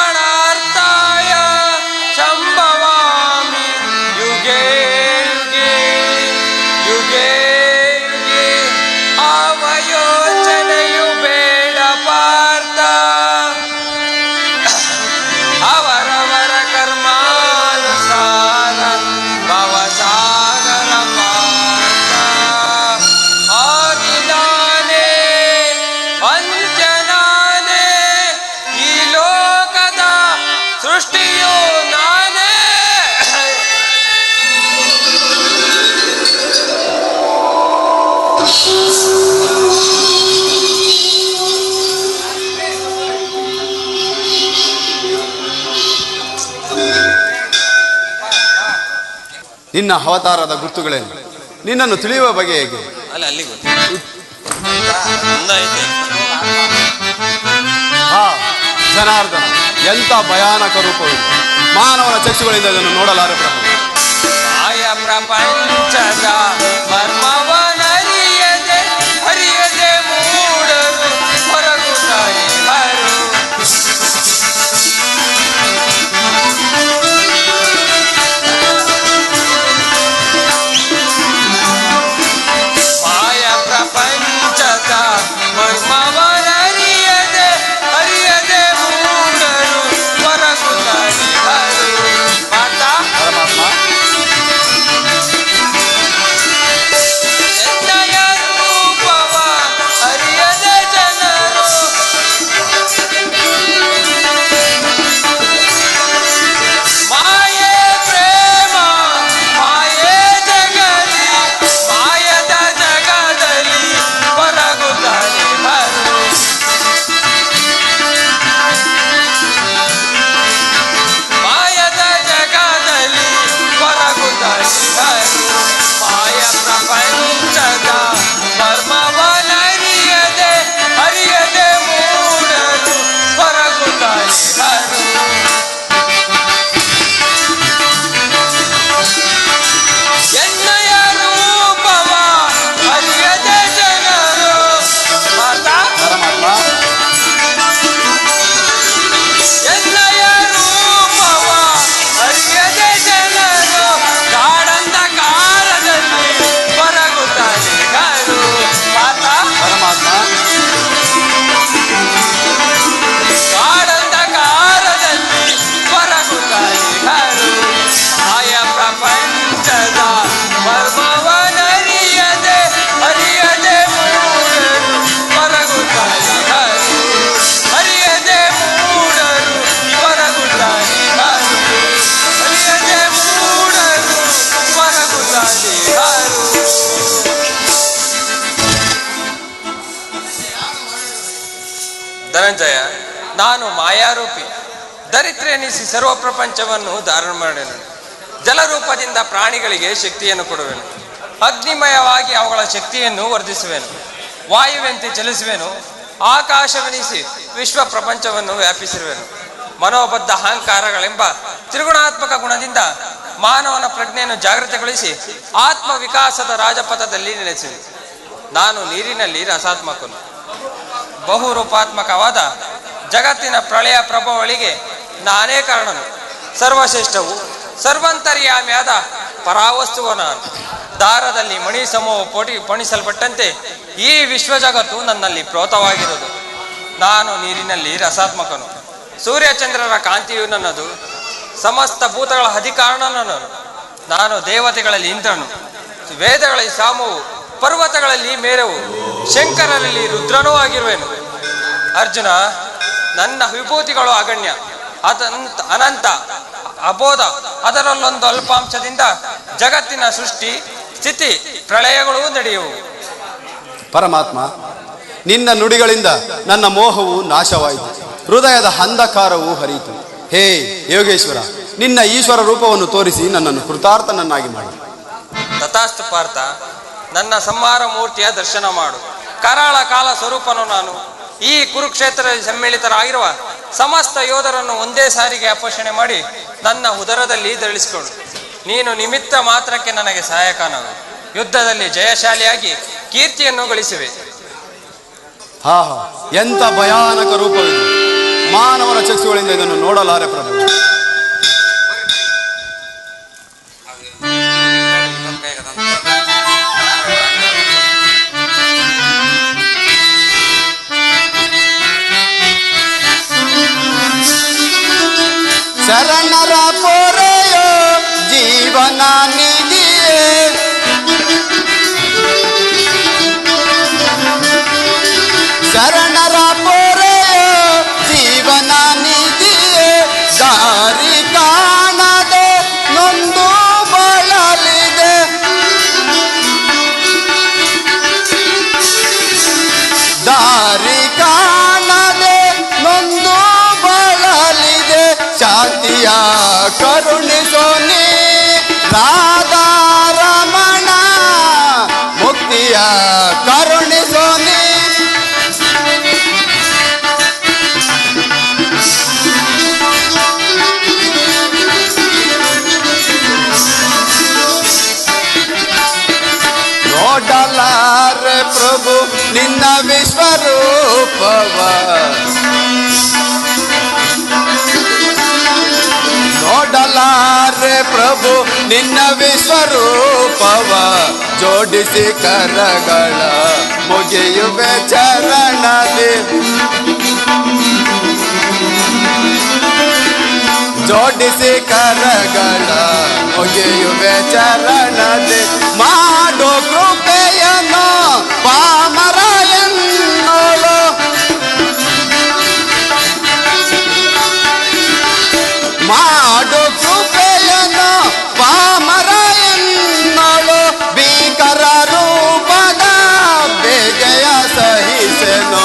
ಸಂಭವಾಮಿ ಯುಗೇ ಯುಗೇ ಯುಗೇ ಯುಗೇ. ಅವಯೋಚನೆಯು ಬೇಡ ಪಾರ್ಥ, ಅವರವರ ಕರ್ಮಾನುಸಾರ ಭವಸಾಗರ ಪಾರ್ಥ. ಆದಿನಾನೇ ಅಂತ್ಯನಾನೇ, ಈ ಲೋಕದ ಸೃಷ್ಟಿಯು ನಾನೇ. ನಿನ್ನ ಅವತಾರದ ಗುರುತುಗಳೇನು? ನಿನ್ನನ್ನು ತಿಳಿಯುವ ಬಗೆ ಹೇಗೆ? ಅಲ್ಲಿ ಗೊತ್ತು ಮುಂದಾಯ್ತು. ಹಾ ಜನಾರ್ದನ, ಎಂಥ ಭಯಾನಕ ರೂಪವಿದೆ. ಮಾನವನ ಚಕ್ಷುಗಳಿಂದ ಇದನ್ನು ನೋಡಲಾರೆ ಪ್ರಭು. ಮಾಯ ಪ್ರಪಂಚದ ಮರ್ಮವನರಿಯದೆ ಹರಿಯದೆ ಮೂಡರು ಹೊರಗುತ್ತಾರೆ ಹರು. ಮಾಯ ಪ್ರಪಂಚದ ಮರ್ಮವನರಿಯದೆ ಹರಿಯದೆ ಮೂಡರು ಹೊರಗುತ್ತಾರೆ ಹರು. ಮಾತಾ ಪರಮಾತ್ಮ ಎನ್ನಯ ರೂಪವ ಅರಿಯದ ಜನರು ಮಾಯೆ ಪ್ರೇಮ ಮಾಯೆ ಜಗಲಿ ಮಾಯದ ಜಗದಲ್ಲಿ ಹೊರಗುತ್ತಾರೆ ಹರು. ಮಾಯದ ಜಗದಲ್ಲಿ ಹೊರಗುತ್ತಾರೆ ಹರು. ಮಾಯ ಪ್ರಪಂಚದ ಮರ್ಮವನರಿಯದೆ ಅರಿಯದೆ ಮೂಡರು ಹೊರಗುತ್ತಾರೆ ಹರು. ಎನ್ನಯ ರೂಪವ ಅರಿಯದೆ ಜನರು ಮಾತಾ ಪರಮಾತ್ಮ ಎನ್ನಯ ರೂಪವ ಅರಿಯದೆ ಜನರು ಗಾಢಂಧಕಾರದಲ್ಲಿ ಹೊರಗುತ್ತಾರೆ ಹರು. ಮಾತಾ ಪರಮಾತ್ಮ ಗಾಢಂಧಕಾರದಲ್ಲಿ ಹೊರಗುತ್ತಾರೆ ಹರು. ಮಾಯ ಪ್ರಪಂಚದ ಮರ್ಮವನರಿಯದೆ ಅರಿಯದೆ ಮೂಡರು ಹೊರಗುತ್ತಾರೆ ಹರು. ಅರಿಯದೆ ಮೂಡರು ಹೊರಗುತ್ತಾರೆ ಹರು. ಅರಿಯದೆ ಮೂಡರು ಹೊರಗುತ್ತಾರೆ ಹರು. ಧನಂಜಯ, ನಾನು ಮಾಯಾರೂಪಿ ದರಿದ್ರೆ ಎನಿಸಿ ಸರ್ವ ಪ್ರಪಂಚವನ್ನು ಧಾರಣ ಮಾಡುವೆನು. ಜಲರೂಪದಿಂದ ಪ್ರಾಣಿಗಳಿಗೆ ಶಕ್ತಿಯನ್ನು ಕೊಡುವೆನು. ಅಗ್ನಿಮಯವಾಗಿ ಅವುಗಳ ಶಕ್ತಿಯನ್ನು ವರ್ಧಿಸುವೆನು. ವಾಯುವೆಂತೆ ಚಲಿಸುವೆನು. ಆಕಾಶವೆನಿಸಿ ವಿಶ್ವ ಪ್ರಪಂಚವನ್ನು ವ್ಯಾಪಿಸಿರುವೆನು. ಮನೋಬದ್ಧ ಅಹಂಕಾರಗಳೆಂಬ ತ್ರಿಗುಣಾತ್ಮಕ ಗುಣದಿಂದ ಮಾನವನ ಪ್ರಜ್ಞೆಯನ್ನು ಜಾಗೃತಗೊಳಿಸಿ ಆತ್ಮ ವಿಕಾಸದ ರಾಜಪಥದಲ್ಲಿ ನೆಲೆಸಿದೆ. ನಾನು ನೀರಿನಲ್ಲಿ ರಸಾತ್ಮಕನು. ಬಹುರೂಪಾತ್ಮಕವಾದ ಜಗತ್ತಿನ ಪ್ರಳಯ ಪ್ರಭಾವಳಿಗೆ ನಾನೇ ಕಾರಣನು. ಸರ್ವಶ್ರೇಷ್ಠವು ಸರ್ವಂತರ್ಯಾಮಿಯಾದ ಪರಾವಸ್ತುವ ನಾನು. ದಾರದಲ್ಲಿ ಮಣಿ ಸಮೂಹ ಪೋಣಿಸಲ್ಪಟ್ಟಂತೆ ಈ ವಿಶ್ವ ಜಗತ್ತು ನನ್ನಲ್ಲಿ ಪ್ರೋತವಾಗಿರುವುದು. ನಾನು ನೀರಿನಲ್ಲಿ ರಸಾತ್ಮಕನು. ಸೂರ್ಯಚಂದ್ರರ ಕಾಂತಿಯು ನನ್ನದು. ಸಮಸ್ತ ಭೂತಗಳ ಅಧಿಕಾರಣ ನನ್ನದು. ನಾನು ದೇವತೆಗಳಲ್ಲಿ ಇಂದ್ರನು, ವೇದಗಳಲ್ಲಿ ಸಾಮವು, ಪರ್ವತಗಳಲ್ಲಿ ಮೇರವು, ಶಂಕರರಲ್ಲಿ ರುದ್ರನೂ ಆಗಿರುವೆನು. ಅರ್ಜುನ, ನನ್ನ ವಿಭೂತಿಗಳು ಅಗಣ್ಯ, ಅನಂತ, ಅಬೋಧ. ಅದರಲ್ಲೊಂದು ಅಲ್ಪಾಂಶದಿಂದ ಜಗತ್ತಿನ ಸೃಷ್ಟಿ ಸ್ಥಿತಿ ಪ್ರಳಯಗಳೂ ನಡೆಯುವು. ಪರಮಾತ್ಮ, ನಿನ್ನ ನುಡಿಗಳಿಂದ ನನ್ನ ಮೋಹವು ನಾಶವಾಯಿತು. ಹೃದಯದ ಅಂಧಕಾರವು ಹರಿಯಿತು. ಹೇ ಯೋಗೇಶ್ವರ, ನಿನ್ನ ಈಶ್ವರ ರೂಪವನ್ನು ತೋರಿಸಿ ನನ್ನನ್ನು ಕೃತಾರ್ಥನನ್ನಾಗಿ ಮಾಡು. ತಥಾಸ್ತು ಪಾರ್ಥ, ನನ್ನ ಸಂಹಾರ ಮೂರ್ತಿಯ ದರ್ಶನ ಮಾಡು. ಕರಾಳ ಕಾಲ ಸ್ವರೂಪನು ನಾನು. ಈ ಕುರುಕ್ಷೇತ್ರದಲ್ಲಿ ಸಮ್ಮಿಳಿತರಾಗಿರುವ ಸಮಸ್ತ ಯೋಧರನ್ನು ಒಂದೇ ಸಾರಿಗೆ ಅಪೋಷಣೆ ಮಾಡಿ ನನ್ನ ಉದರದಲ್ಲಿ ಧರಿಸಿಕೊಡು. ನೀನು ನಿಮಿತ್ತ ಮಾತ್ರಕ್ಕೆ ನನಗೆ ಸಹಾಯಕನಾಗು. ಯುದ್ಧದಲ್ಲಿ ಜಯಶಾಲಿಯಾಗಿ ಕೀರ್ತಿಯನ್ನು ಗಳಿಸುವೆ. ಹಾ ಹಾ, ಎಂಥ ಭಯಾನಕ ರೂಪವಿದು. ಮಾನವನ ಚಕ್ಷುಗಳಿಂದ ಇದನ್ನು ನೋಡಲಾರೆ ಪ್ರಭು. ಶರಣರ ಪೊರೆಯೋ ಜೀವನ ನಿಧಿಯೇ, ಶರಣರ ಪೊರೆಯೋ ಜೀವನ ನಿಧಿಯೇ, ದಾರಿ ಕಾಣದೆ ನೊಂದು ಬಳ ನಿನ್ನ ವಿಶ್ವರೂಪವ ನೋಡಲಾರೆ ಪ್ರಭು ನಿನ್ನ ವಿಶ್ವರೂಪವ ಜೋಡಿಸಿ ಕರಗಳ ಮುಗಿಯುವೆ ಚರಣದಿ ಜೋಡಿಸಿ ಕರಗಳ ಮುಗಿಯುವೆ ಚರಣದಿ ಮಾಡೋ ಕೃಪೆಯನ್ನು ಪಾಮರಾಯನ್ನೋಳು ಮಾಡೋ ಕೃಪೆಯನ್ನು ಪಾಮರಾಯನ್ನೋಳು ಭೀಕರ ರೂಪದ ಬೇಗೆಯ ಸಹಿಸೆನು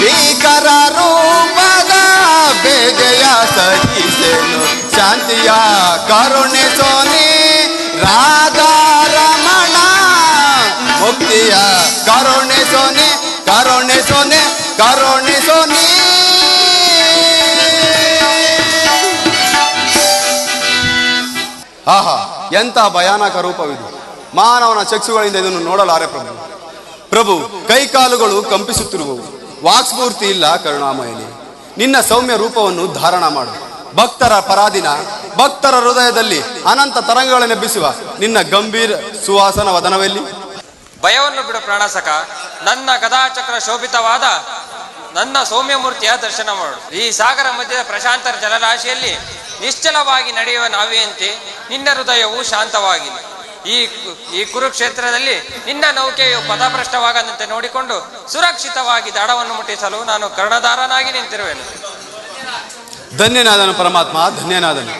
ಭೀಕರ ರೂಪದ ಬೇಗೆಯ ಸಹಿಸೆನು ಶಾಂತಿಯ ಕರುಣಿಸೋನಿ ರಾಧಾರಮಣ ಮುಕ್ತಿಯ ಕರುಣಿಸೋನಿ ಕರುಣಿಸೋನಿ ಕರುಣಿಸೋನಿ ಆಹಾ ಎಂಥ ಭಯಾನಕ ರೂಪವಿದು ಮಾನವನ ಚಕ್ಷುಗಳಿಂದ ಇದನ್ನು ನೋಡಲಾರೆ ಪ್ರಭು ಪ್ರಭು ಕೈಕಾಲುಗಳು ಕಂಪಿಸುತ್ತಿರುವವು ವಾಕ್ಸ್ಫೂರ್ತಿ ಇಲ್ಲ ಕರುಣಾಮಯನಿ ನಿನ್ನ ಸೌಮ್ಯ ರೂಪವನ್ನು ಧಾರಣ ಮಾಡು ಭಕ್ತರ ಪರಾದಿನ ಭಕ್ತರ ಹೃದಯದಲ್ಲಿ ಅನಂತ ತರಂಗಗಳನ್ನೆಬ್ಬಿಸುವ ನಿನ್ನ ಗಂಭೀರ ಸುವಾಸನ ವದನವೆಲ್ಲಿ ಭಯವನ್ನು ಬಿಡು ಪ್ರಾಣಸಕ ನನ್ನ ಗದಾಚಕ್ರ ಶೋಭಿತವಾದ ನನ್ನ ಸೌಮ್ಯ ಮೂರ್ತಿಯ ದರ್ಶನ ಮಾಡು ಈ ಸಾಗರ ಮಧ್ಯದ ಪ್ರಶಾಂತರ ಜಲರಾಶಿಯಲ್ಲಿ ನಿಶ್ಚಲವಾಗಿ ನಡೆಯುವ ನಾವಿಯಂತೆ ನಿನ್ನ ಹೃದಯವು ಶಾಂತವಾಗಿದೆ ಈ ಕುರುಕ್ಷೇತ್ರದಲ್ಲಿ ನಿನ್ನ ನೌಕೆಯು ಪಥಭ್ರಷ್ಟವಾಗದಂತೆ ನೋಡಿಕೊಂಡು ಸುರಕ್ಷಿತವಾಗಿ ದಡವನ್ನು ಮುಟ್ಟಿಸಲು ನಾನು ಕರ್ಣಧಾರನಾಗಿ ನಿಂತಿರುವೆನು ಧನ್ಯನಾದನು ಪರಮಾತ್ಮ ಧನ್ಯನಾದನು